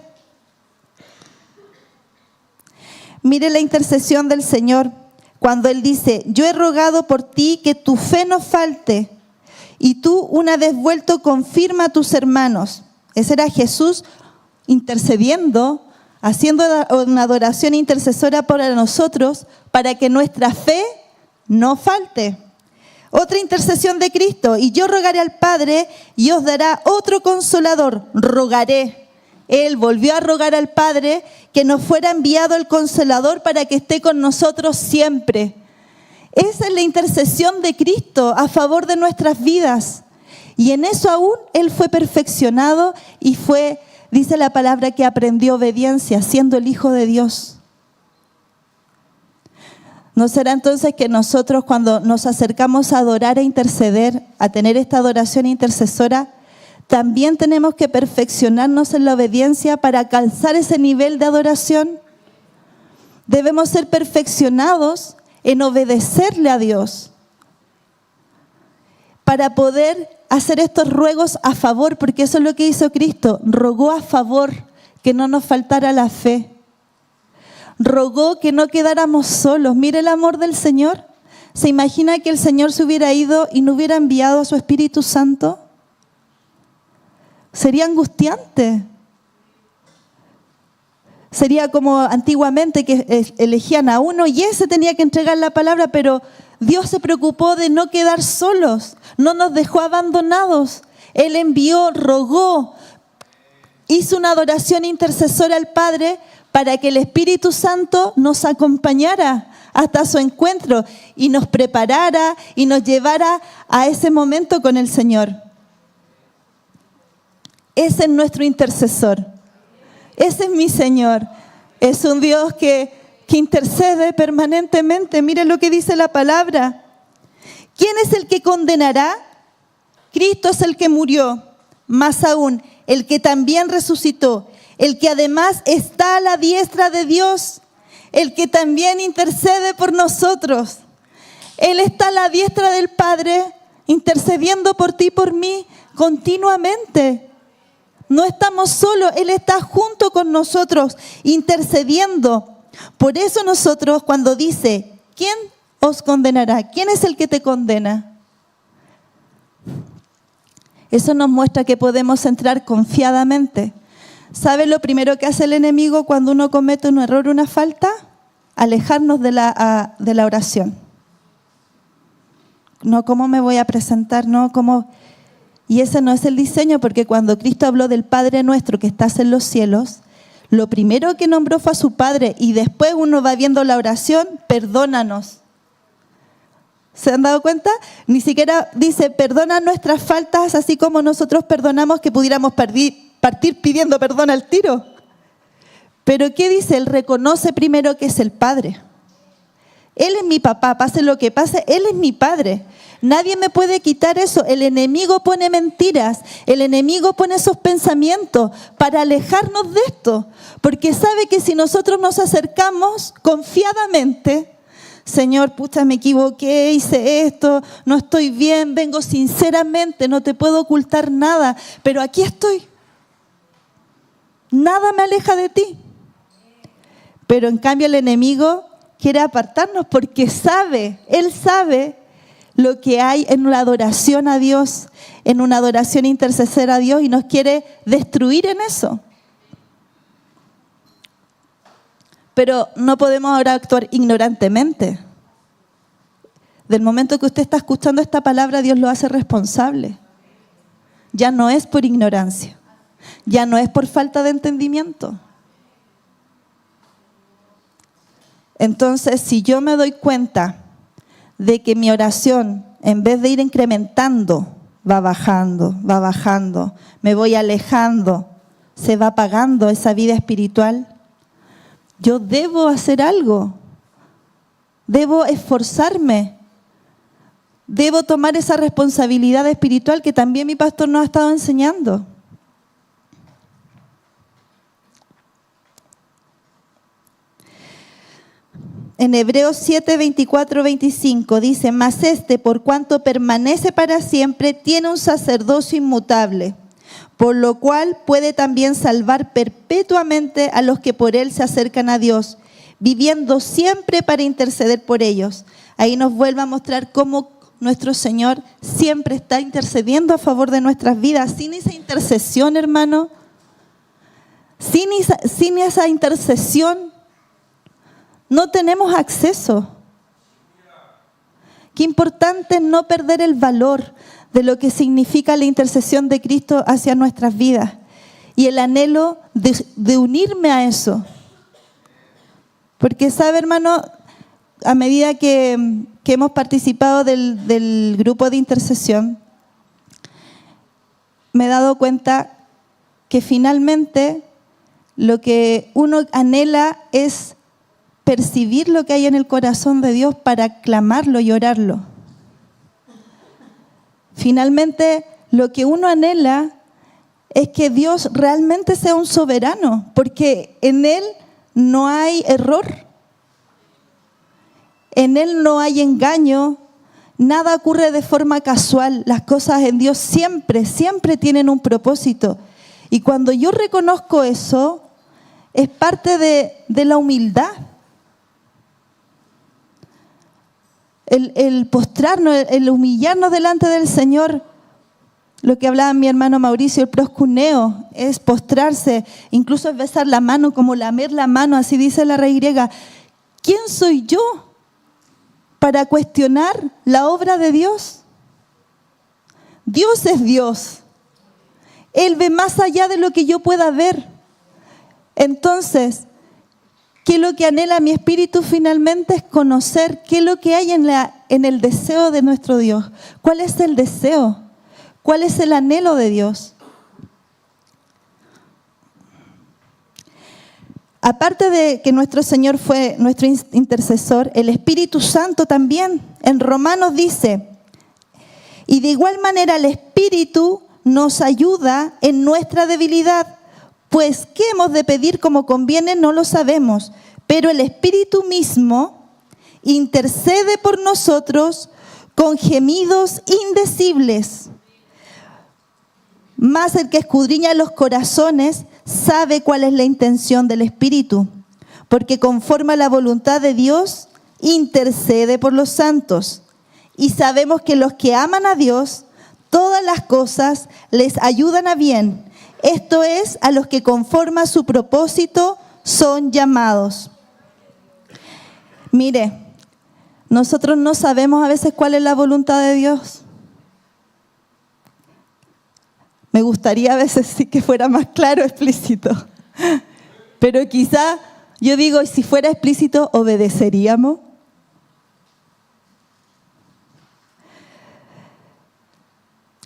S2: Mire la intercesión del Señor cuando Él dice: yo he rogado por ti que tu fe no falte, y tú, una vez vuelto, confirma a tus hermanos. Ese era Jesús intercediendo, haciendo una adoración intercesora para nosotros, para que nuestra fe no falte. Otra intercesión de Cristo: y yo rogaré al Padre y os dará otro consolador. Rogaré. Él volvió a rogar al Padre que nos fuera enviado el Consolador para que esté con nosotros siempre. Esa es la intercesión de Cristo a favor de nuestras vidas. Y en eso aún Él fue perfeccionado y fue, dice la palabra, que aprendió obediencia, siendo el Hijo de Dios. ¿No será entonces que nosotros, cuando nos acercamos a adorar e interceder, a tener esta adoración intercesora, también tenemos que perfeccionarnos en la obediencia para alcanzar ese nivel de adoración? Debemos ser perfeccionados en obedecerle a Dios para poder hacer estos ruegos a favor, porque eso es lo que hizo Cristo. Rogó a favor que no nos faltara la fe. Rogó que no quedáramos solos. Mire el amor del Señor. ¿Se imagina que el Señor se hubiera ido y no hubiera enviado a su Espíritu Santo? Sería angustiante. Sería como antiguamente que elegían a uno y ese tenía que entregar la palabra, pero Dios se preocupó de no quedar solos, no nos dejó abandonados. Él envió, rogó, hizo una adoración intercesora al Padre para que el Espíritu Santo nos acompañara hasta su encuentro y nos preparara y nos llevara a ese momento con el Señor. Ese es nuestro intercesor. Ese es mi Señor. Es un Dios que intercede permanentemente. Mire lo que dice la palabra. ¿Quién es el que condenará? Cristo es el que murió. Más aún, el que también resucitó. El que además está a la diestra de Dios. El que también intercede por nosotros. Él está a la diestra del Padre, intercediendo por ti y por mí continuamente. No estamos solos, Él está junto con nosotros, intercediendo. Por eso nosotros cuando dice, ¿quién os condenará? ¿Quién es el que te condena? Eso nos muestra que podemos entrar confiadamente. ¿Sabe lo primero que hace el enemigo cuando uno comete un error, una falta? Alejarnos de la oración. No, ¿cómo me voy a presentar? No, ¿cómo? Y ese no es el diseño, porque cuando Cristo habló del Padre nuestro que estás en los cielos, lo primero que nombró fue a su Padre y después uno va viendo la oración, perdónanos. ¿Se han dado cuenta? Ni siquiera dice, perdona nuestras faltas, así como nosotros perdonamos, que pudiéramos partir pidiendo perdón al tiro. Pero ¿qué dice? Él reconoce primero que es el Padre. Él es mi papá, pase lo que pase, Él es mi Padre. Nadie me puede quitar eso. El enemigo pone mentiras, el enemigo pone esos pensamientos para alejarnos de esto. Porque sabe que si nosotros nos acercamos confiadamente, Señor, pucha, me equivoqué, hice esto, no estoy bien, vengo sinceramente, no te puedo ocultar nada, pero aquí estoy. Nada me aleja de ti. Pero en cambio el enemigo quiere apartarnos porque sabe, él sabe lo que hay en la adoración a Dios, en una adoración intercesora a Dios y nos quiere destruir en eso. Pero no podemos ahora actuar ignorantemente. Del momento que usted está escuchando esta palabra, Dios lo hace responsable. Ya no es por ignorancia, ya no es por falta de entendimiento. Entonces, si yo me doy cuenta de que mi oración, en vez de ir incrementando, va bajando, me voy alejando, se va apagando esa vida espiritual, yo debo hacer algo, debo esforzarme, debo tomar esa responsabilidad espiritual que también mi pastor nos ha estado enseñando. En Hebreos 7, 24, 25 dice, mas por cuanto permanece para siempre, tiene un sacerdocio inmutable, por lo cual puede también salvar perpetuamente a los que por él se acercan a Dios, viviendo siempre para interceder por ellos. Ahí nos vuelve a mostrar cómo nuestro Señor siempre está intercediendo a favor de nuestras vidas. Sin esa intercesión, hermano, sin esa intercesión, no tenemos acceso. Qué importante es no perder el valor de lo que significa la intercesión de Cristo hacia nuestras vidas y el anhelo de unirme a eso. Porque sabe, hermano, a medida que hemos participado del grupo de intercesión, me he dado cuenta que finalmente lo que uno anhela es percibir lo que hay en el corazón de Dios para clamarlo y orarlo. Finalmente, lo que uno anhela es que Dios realmente sea un soberano, porque en Él no hay error, en Él no hay engaño, nada ocurre de forma casual. Las cosas en Dios siempre tienen un propósito. Y cuando yo reconozco eso, es parte de la humildad. El postrarnos, el humillarnos delante del Señor, lo que hablaba mi hermano Mauricio, el proscuneo, es postrarse, incluso es besar la mano, como lamer la mano, así dice la Reina griega. ¿Quién soy yo para cuestionar la obra de Dios? Dios es Dios. Él ve más allá de lo que yo pueda ver. Entonces, ¿qué es lo que anhela mi espíritu finalmente? Es conocer qué es lo que hay en el deseo de nuestro Dios. ¿Cuál es el deseo? ¿Cuál es el anhelo de Dios? Aparte de que nuestro Señor fue nuestro intercesor, el Espíritu Santo también. En Romanos dice, y de igual manera el Espíritu nos ayuda en nuestra debilidad, pues qué hemos de pedir como conviene no lo sabemos, pero el Espíritu mismo intercede por nosotros con gemidos indecibles. Mas el que escudriña los corazones sabe cuál es la intención del Espíritu, porque conforme a la voluntad de Dios, intercede por los santos. Y sabemos que los que aman a Dios, todas las cosas les ayudan a bien. Esto es, a los que conforme a su propósito son llamados. Mire, nosotros no sabemos a veces cuál es la voluntad de Dios. Me gustaría a veces sí que fuera más claro, explícito. Pero quizá, yo digo, si fuera explícito, ¿obedeceríamos?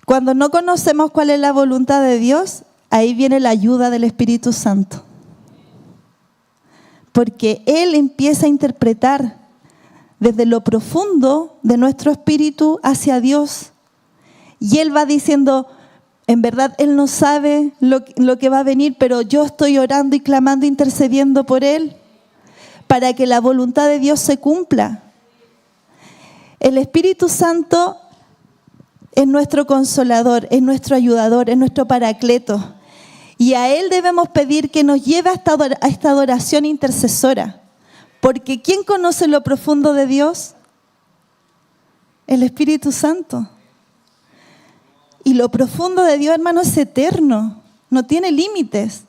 S2: Cuando no conocemos cuál es la voluntad de Dios, ahí viene la ayuda del Espíritu Santo. Porque Él empieza a interpretar desde lo profundo de nuestro espíritu hacia Dios. Y Él va diciendo, en verdad Él no sabe lo que va a venir, pero yo estoy orando y clamando, intercediendo por Él, para que la voluntad de Dios se cumpla. El Espíritu Santo es nuestro consolador, es nuestro ayudador, es nuestro paracleto. Y a Él debemos pedir que nos lleve a esta adoración intercesora. Porque ¿quién conoce lo profundo de Dios? El Espíritu Santo. Y lo profundo de Dios, hermano, es eterno, no tiene límites.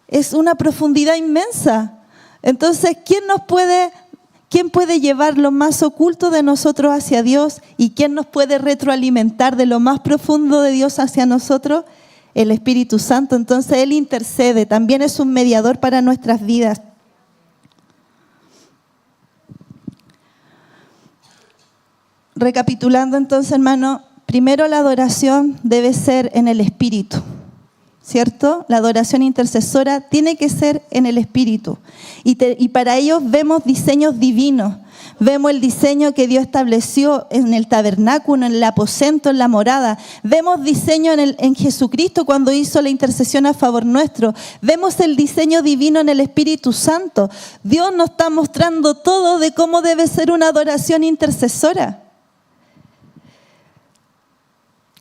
S2: Es una profundidad inmensa. Entonces, ¿quién puede llevar lo más oculto de nosotros hacia Dios? ¿Y quién nos puede retroalimentar de lo más profundo de Dios hacia nosotros? El Espíritu Santo. Entonces, Él intercede, también es un mediador para nuestras vidas. Recapitulando entonces, hermano, primero la adoración debe ser en el Espíritu, ¿cierto? La adoración intercesora tiene que ser en el Espíritu. Y para ello vemos diseños divinos. Vemos el diseño que Dios estableció en el tabernáculo, en el aposento, en la morada. Vemos diseño en Jesucristo cuando hizo la intercesión a favor nuestro. Vemos el diseño divino en el Espíritu Santo. Dios nos está mostrando todo de cómo debe ser una adoración intercesora.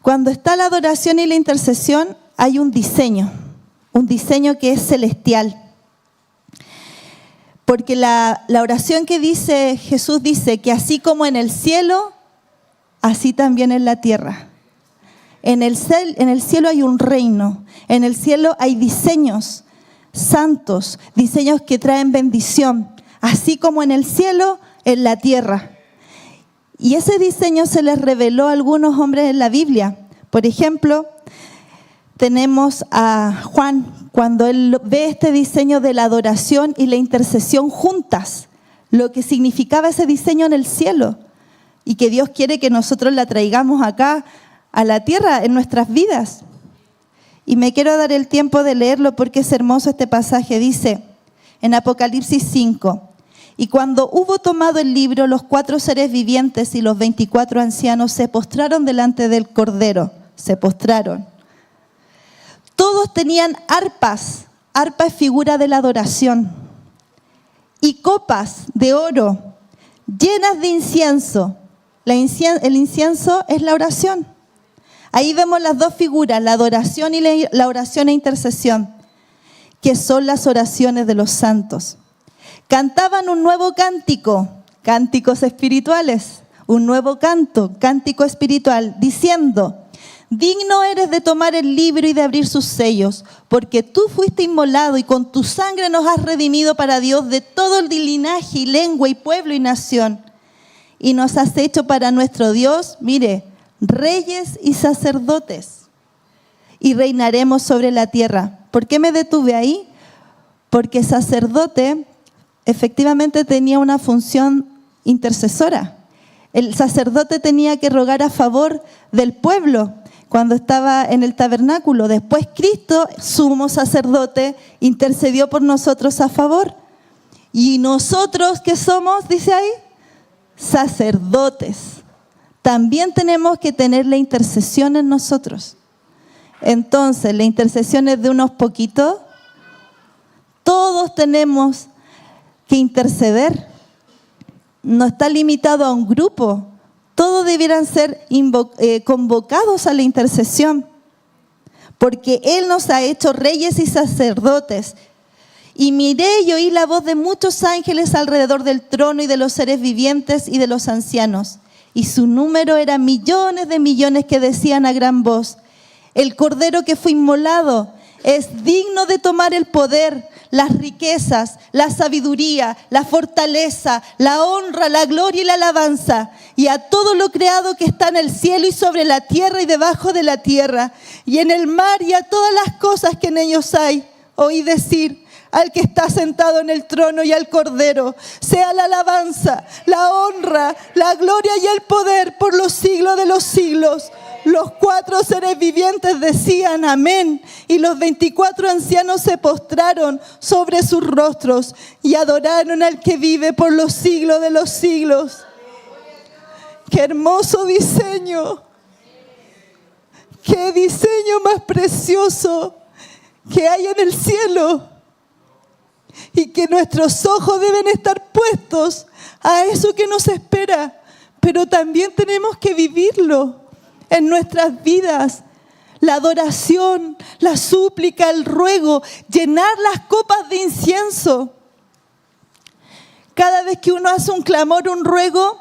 S2: Cuando está la adoración y la intercesión, hay un diseño que es celestial. Porque la oración que dice Jesús dice que así como en el cielo, así también en la tierra. En el cielo hay un reino, en el cielo hay diseños santos, diseños que traen bendición, así como en el cielo, en la tierra. Y ese diseño se les reveló a algunos hombres en la Biblia. Por ejemplo, tenemos a Juan, cuando él ve este diseño de la adoración y la intercesión juntas, lo que significaba ese diseño en el cielo, y que Dios quiere que nosotros la traigamos acá a la tierra en nuestras vidas. Y me quiero dar el tiempo de leerlo porque es hermoso este pasaje. Dice en Apocalipsis 5, y cuando hubo tomado el libro, los 4 seres vivientes y los 24 ancianos se postraron delante del Cordero. Se postraron. Todos tenían arpas. Arpa es figura de la adoración. Y copas de oro llenas de incienso. El incienso es la oración. Ahí vemos las dos figuras, la adoración y la oración e intercesión, que son las oraciones de los santos. Cantaban un nuevo cántico, cánticos espirituales, un nuevo cántico espiritual, diciendo: digno eres de tomar el libro y de abrir sus sellos, porque tú fuiste inmolado y con tu sangre nos has redimido para Dios de todo el linaje y lengua y pueblo y nación. Y nos has hecho para nuestro Dios, mire, reyes y sacerdotes, y reinaremos sobre la tierra. ¿Por qué me detuve ahí? Porque sacerdote efectivamente tenía una función intercesora. El sacerdote tenía que rogar a favor del pueblo cuando estaba en el tabernáculo. Después Cristo, sumo sacerdote, intercedió por nosotros a favor. Y nosotros, ¿qué somos? Dice ahí, sacerdotes. También tenemos que tener la intercesión en nosotros. Entonces, la intercesión es de unos poquitos. Todos tenemos que interceder. No está limitado a un grupo. Todos debieran ser convocados a la intercesión, porque Él nos ha hecho reyes y sacerdotes. Y miré y oí la voz de muchos ángeles alrededor del trono y de los seres vivientes y de los ancianos. Y su número era millones de millones que decían a gran voz: el Cordero que fue inmolado es digno de tomar el poder, las riquezas, la sabiduría, la fortaleza, la honra, la gloria y la alabanza, y a todo lo creado que está en el cielo y sobre la tierra y debajo de la tierra, y en el mar y a todas las cosas que en ellos hay. Oí decir al que está sentado en el trono y al Cordero: sea la alabanza, la honra, la gloria y el poder por los siglos de los siglos. Los 4 seres vivientes decían amén, y los 24 ancianos se postraron sobre sus rostros y adoraron al que vive por los siglos de los siglos. ¡Qué hermoso diseño! ¡Qué diseño más precioso que hay en el cielo! Y que nuestros ojos deben estar puestos a eso que nos espera, pero también tenemos que vivirlo en nuestras vidas. La adoración, la súplica, el ruego, llenar las copas de incienso. Cada vez que uno hace un clamor, un ruego,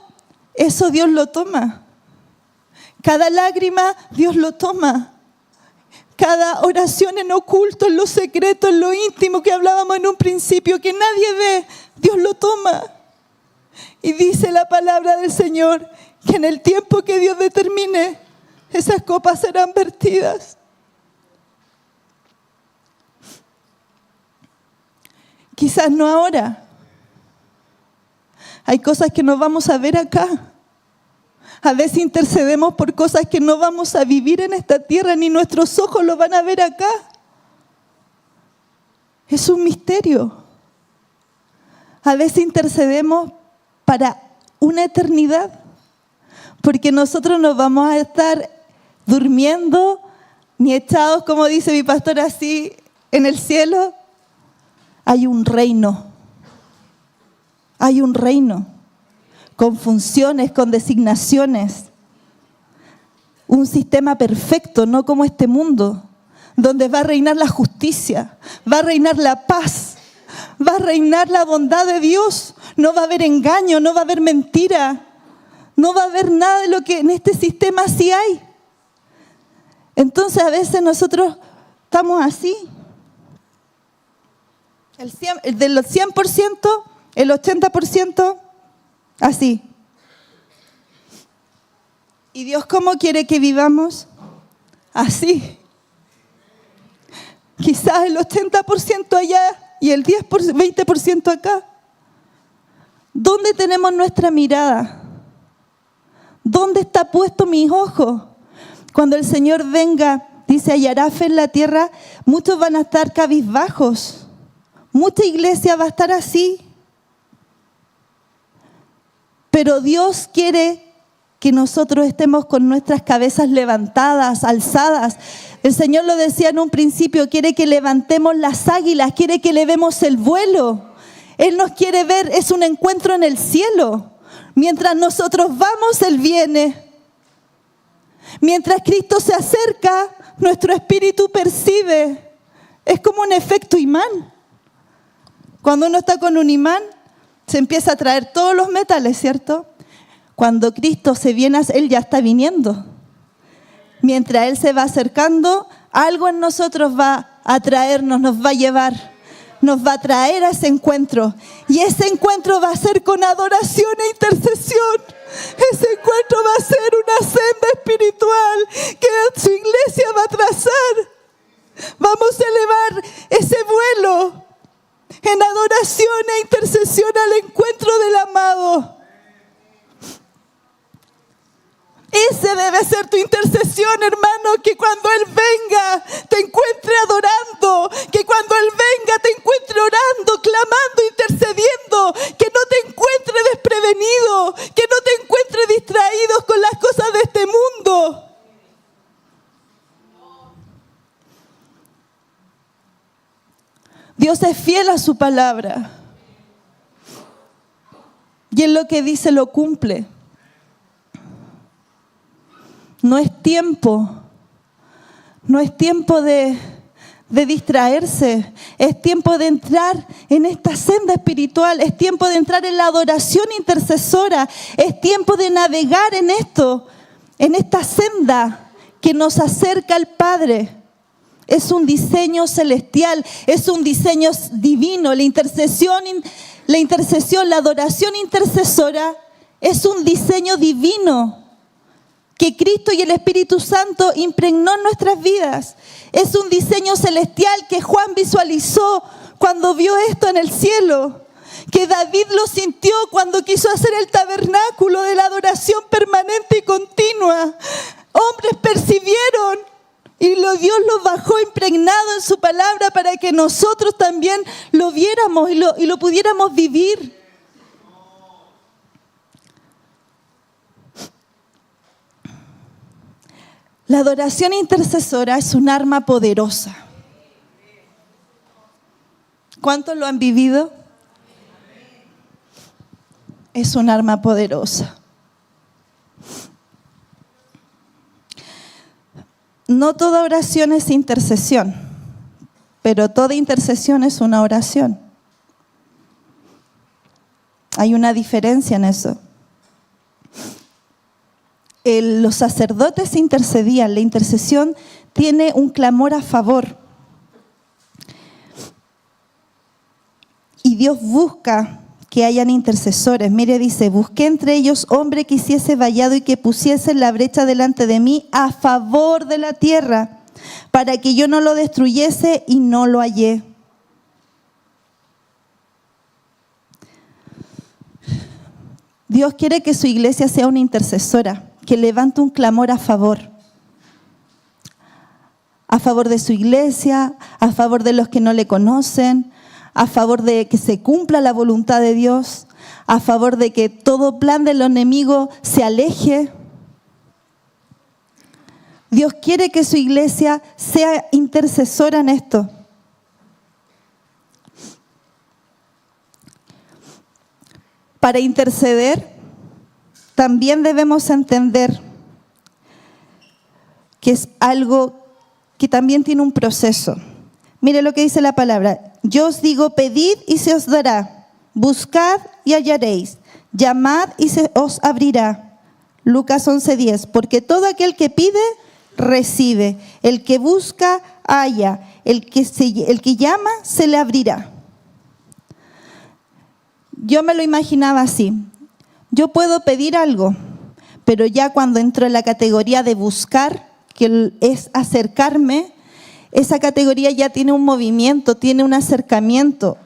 S2: eso Dios lo toma. Cada lágrima, Dios lo toma. Cada oración en oculto, en lo secreto, en lo íntimo que hablábamos en un principio, que nadie ve, Dios lo toma. Y dice la palabra del Señor que en el tiempo que Dios determine, esas copas serán vertidas. Quizás no ahora. Hay cosas que no vamos a ver acá. A veces intercedemos por cosas que no vamos a vivir en esta tierra, ni nuestros ojos lo van a ver acá. Es un misterio. A veces intercedemos para una eternidad, porque nosotros no vamos a estar durmiendo ni echados, como dice mi pastor, así en el cielo. Hay un reino. Hay un reino con funciones, con designaciones. Un sistema perfecto, no como este mundo, donde va a reinar la justicia, va a reinar la paz, va a reinar la bondad de Dios. No va a haber engaño, no va a haber mentira, no va a haber nada de lo que en este sistema sí hay. Entonces a veces nosotros estamos así. Del 100%, el 80% así. ¿Y Dios cómo quiere que vivamos? Así. Quizás el 80% allá y el 20% acá. ¿Dónde tenemos nuestra mirada? ¿Dónde está puesto mis ojos? Cuando el Señor venga, dice, hallará fe en la tierra, muchos van a estar cabizbajos. Mucha iglesia va a estar así. Pero Dios quiere que nosotros estemos con nuestras cabezas levantadas, alzadas. El Señor lo decía en un principio, quiere que levantemos las águilas, quiere que elevemos el vuelo. Él nos quiere ver, es un encuentro en el cielo. Mientras nosotros vamos, Él viene. Mientras Cristo se acerca, nuestro espíritu percibe. Es como un efecto imán. Cuando uno está con un imán, se empieza a traer todos los metales, ¿cierto? Cuando Cristo se viene, Él ya está viniendo. mientras Él se va acercando, algo en nosotros va a traernos, nos va a llevar, nos va a traer a ese encuentro. Y ese encuentro va a ser con adoración e intercesión. Ese encuentro va a ser una senda espiritual que su iglesia va a trazar. Vamos a elevar ese vuelo en adoración e intercesión al encuentro del amado. Ese debe ser tu intercesión, hermano, que cuando Él venga te encuentre adorando, que cuando Él venga te encuentre orando, clamando, intercediendo, que no te encuentre desprevenido, que no te encuentre distraído con las cosas de este mundo. Dios es fiel a su palabra y en lo que dice lo cumple. No es tiempo de distraerse, es tiempo de entrar en esta senda espiritual, es tiempo de entrar en la adoración intercesora, es tiempo de navegar en esto, en esta senda que nos acerca al Padre. Es un diseño celestial, es un diseño divino. La intercesión, la adoración intercesora es un diseño divino que Cristo y el Espíritu Santo impregnó en nuestras vidas. Es un diseño celestial que Juan visualizó cuando vio esto en el cielo, que David lo sintió cuando quiso hacer el tabernáculo de la adoración permanente y continua. Hombres percibieron y Dios lo bajó impregnado en su palabra para que nosotros también lo viéramos y lo pudiéramos vivir. La adoración intercesora es un arma poderosa. ¿Cuántos lo han vivido? Es un arma poderosa. No toda oración es intercesión, pero toda intercesión es una oración. Hay una diferencia en eso. Los sacerdotes intercedían. La intercesión tiene un clamor a favor. Y Dios busca que hayan intercesores. Mire, dice, busqué entre ellos hombre que hiciese vallado y que pusiese la brecha delante de mí a favor de la tierra, para que yo no lo destruyese, y no lo hallé. Dios quiere que su iglesia sea una intercesora, que levante un clamor a favor de su iglesia, a favor de los que no le conocen, a favor de que se cumpla la voluntad de Dios, a favor de que todo plan del enemigo se aleje. Dios quiere que su iglesia sea intercesora en esto. Para interceder, también debemos entender que es algo que también tiene un proceso. Mire lo que dice la palabra. Yo os digo, pedid y se os dará. Buscad y hallaréis. Llamad y se os abrirá. Lucas 11:10. Porque todo aquel que pide, recibe. El que busca, halla. El que llama, se le abrirá. Yo me lo imaginaba así. Yo puedo pedir algo, pero ya cuando entro en la categoría de buscar, que es acercarme, esa categoría ya tiene un movimiento, tiene un acercamiento.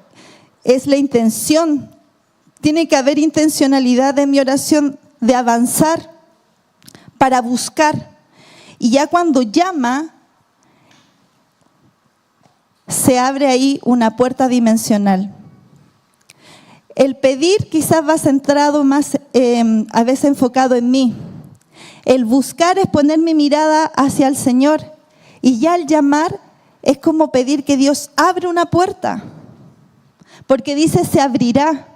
S2: Es la intención. Tiene que haber intencionalidad en mi oración de avanzar para buscar. Y ya cuando llama, se abre ahí una puerta dimensional. El pedir quizás va centrado más, a veces enfocado en mí. El buscar es poner mi mirada hacia el Señor. Y ya el llamar es como pedir que Dios abra una puerta. Porque dice, se abrirá.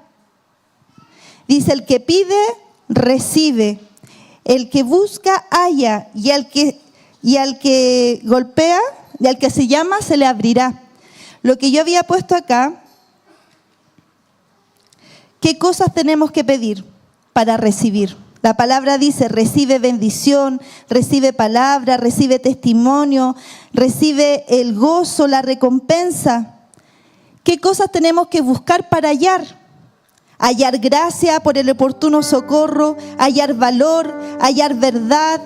S2: Dice, el que pide, recibe. El que busca, halla. Y al que golpea, y al que se llama, se le abrirá. Lo que yo había puesto acá, ¿qué cosas tenemos que pedir para recibir? La palabra dice, recibe bendición, recibe palabra, recibe testimonio, recibe el gozo, la recompensa. ¿Qué cosas tenemos que buscar para hallar? Hallar gracia por el oportuno socorro, hallar valor, hallar verdad.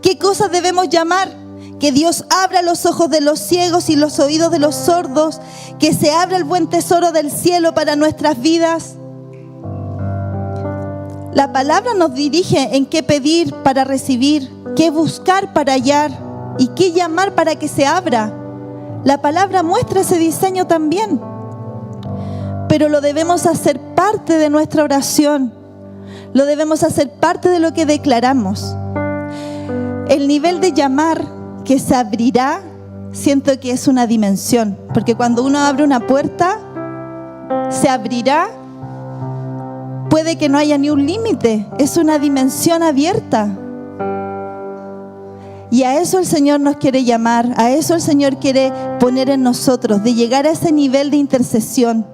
S2: ¿Qué cosas debemos llamar? Que Dios abra los ojos de los ciegos y los oídos de los sordos, que se abra el buen tesoro del cielo para nuestras vidas. La palabra nos dirige en qué pedir para recibir, qué buscar para hallar y qué llamar para que se abra. La palabra muestra ese diseño también, pero lo debemos hacer parte de nuestra oración, lo debemos hacer parte de lo que declaramos. El nivel de llamar que se abrirá, siento que es una dimensión, porque cuando uno abre una puerta, se abrirá. Puede que no haya ni un límite, es una dimensión abierta. Y a eso el Señor nos quiere llamar, a eso el Señor quiere poner en nosotros, de llegar a ese nivel de intercesión.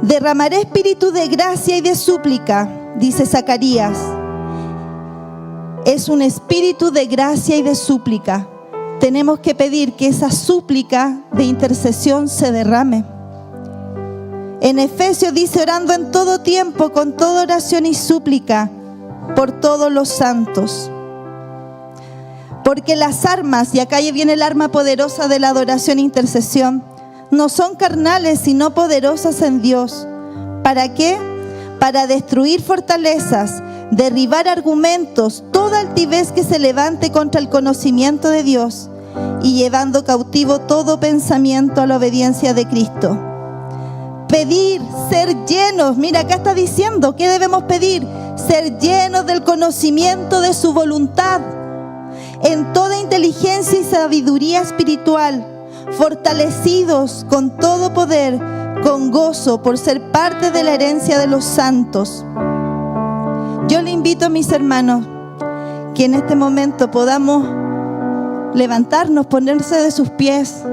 S2: Derramaré espíritu de gracia y de súplica, dice Zacarías. Es un espíritu de gracia y de súplica. Tenemos que pedir que esa súplica de intercesión se derrame. En Efesios dice, orando en todo tiempo, con toda oración y súplica, por todos los santos. Porque las armas, y acá viene el arma poderosa de la adoración e intercesión, no son carnales, sino poderosas en Dios. ¿Para qué? Para destruir fortalezas, derribar argumentos, toda altivez que se levante contra el conocimiento de Dios, y llevando cautivo todo pensamiento a la obediencia de Cristo. Pedir, ser llenos. Mira, acá está diciendo, ¿qué debemos pedir? Ser llenos del conocimiento de su voluntad, en toda inteligencia y sabiduría espiritual, fortalecidos con todo poder, con gozo, por ser parte de la herencia de los santos. Yo le invito a mis hermanos que en este momento podamos levantarnos, ponerse de sus pies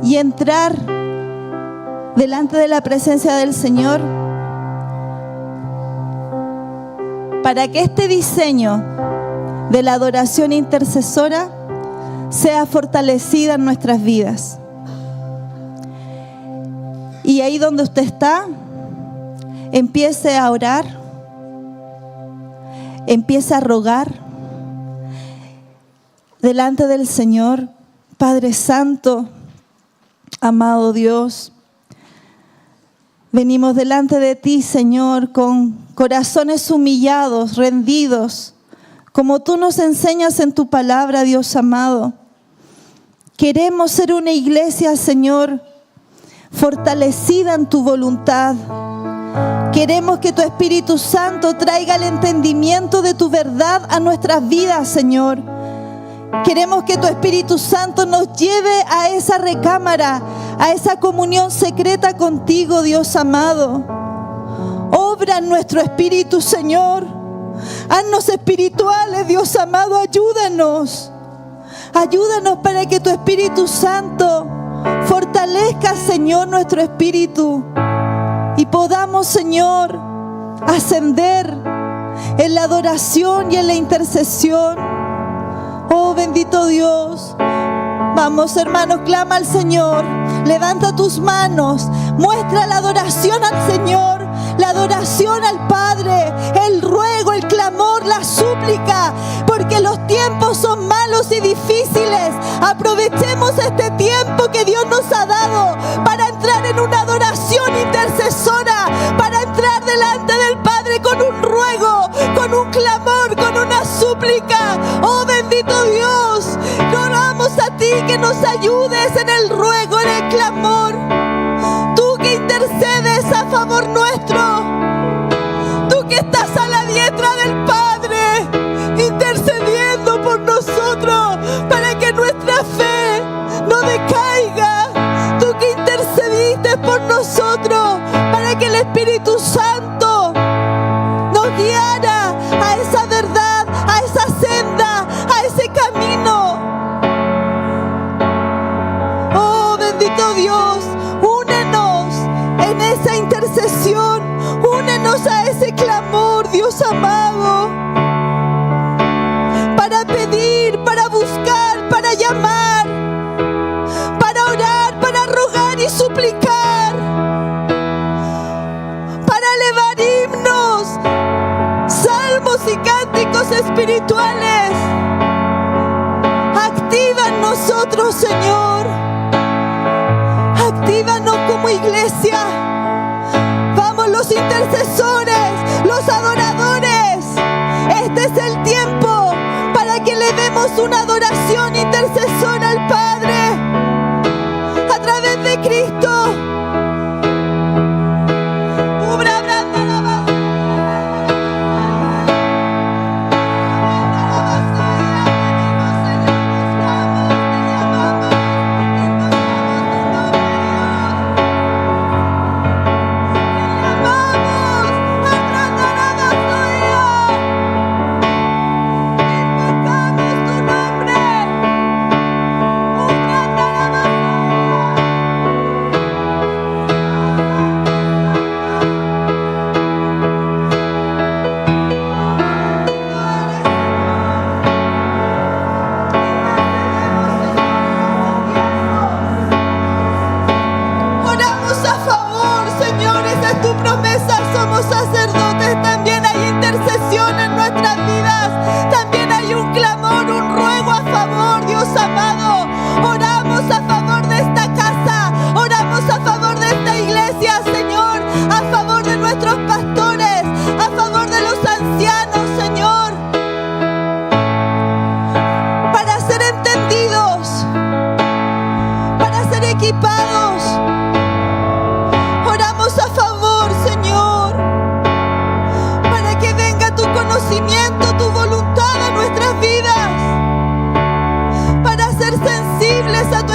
S2: y entrar delante de la presencia del Señor, para que este diseño de la adoración intercesora sea fortalecida en nuestras vidas. Y ahí donde usted está, empiece a orar, empiece a rogar delante del Señor. Padre Santo, amado Dios, venimos delante de ti, Señor, con corazones humillados, rendidos, como tú nos enseñas en tu palabra, Dios amado. Queremos ser una iglesia, Señor, fortalecida en tu voluntad. Queremos que tu Espíritu Santo traiga el entendimiento de tu verdad a nuestras vidas, Señor. Queremos que tu Espíritu Santo nos lleve a esa recámara, a esa comunión secreta contigo, Dios amado. Obra en nuestro espíritu, Señor. Haznos espirituales, Dios amado, ayúdanos. Ayúdanos para que tu Espíritu Santo fortalezca, Señor, nuestro espíritu y podamos, Señor, ascender en la adoración y en la intercesión. Oh, bendito Dios. Vamos, hermanos, clama al Señor. Levanta tus manos. Muestra la adoración al Señor, la adoración al Padre, el ruego, el clamor, la súplica, porque los tiempos son malos y difíciles. Aprovechemos este tiempo que Dios nos ha dado para entrar en una adoración intercesora, para entrar delante del Padre con un ruego, con un clamor, con una súplica. Oh, bendito Dios, oramos a ti que nos ayudes en el ruego, en el clamor. Tú que intercedes a favor nuestro, tú que estás a la diestra del Padre, intercediendo por nosotros para que nuestra fe no decaiga. Tú que intercediste por nosotros para que el Espíritu Santo nos guiara a esa verdad, a esa senda, a ese camino. Oh, Dios amado, para pedir, para buscar, para llamar, para orar, para rogar y suplicar, para elevar himnos, salmos y cánticos espirituales. Activa en nosotros, Señor. Actívanos como iglesia. Vamos los intercesores, los adoradores. Este es el tiempo para que le demos una adoración intercesora al Padre a través de Cristo.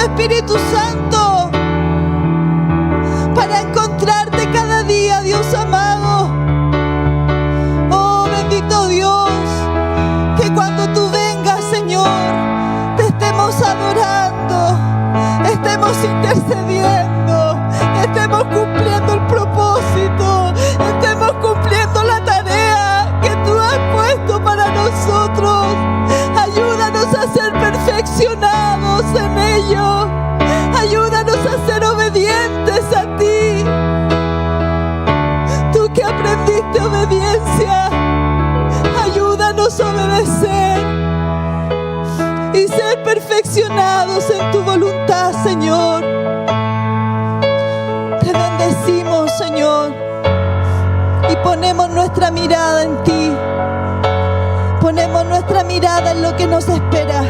S2: Espíritu Santo, para encontrarte cada día, Dios amado. Oh, bendito Dios, que cuando tú vengas, Señor, te estemos adorando, estemos intercediendo, estemos cumpliendo el propósito, estemos cumpliendo la tarea que tú has puesto para nosotros. Ayúdanos a ser perfeccionados en ello. Ayúdanos a ser obedientes a ti. Tú que aprendiste obediencia, ayúdanos a obedecer y ser perfeccionados en tu voluntad, Señor. Te bendecimos, Señor, y ponemos nuestra mirada en ti. Ponemos nuestra mirada en lo que nos espera.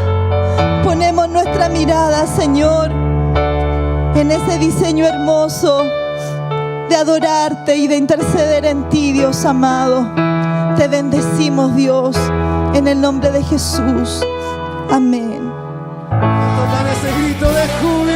S2: Ponemos nuestra mirada, Señor, en ese diseño hermoso de adorarte y de interceder en ti, Dios amado. Te bendecimos, Dios, en el nombre de Jesús. Amén.
S1: Tocan ese grito de júbilo.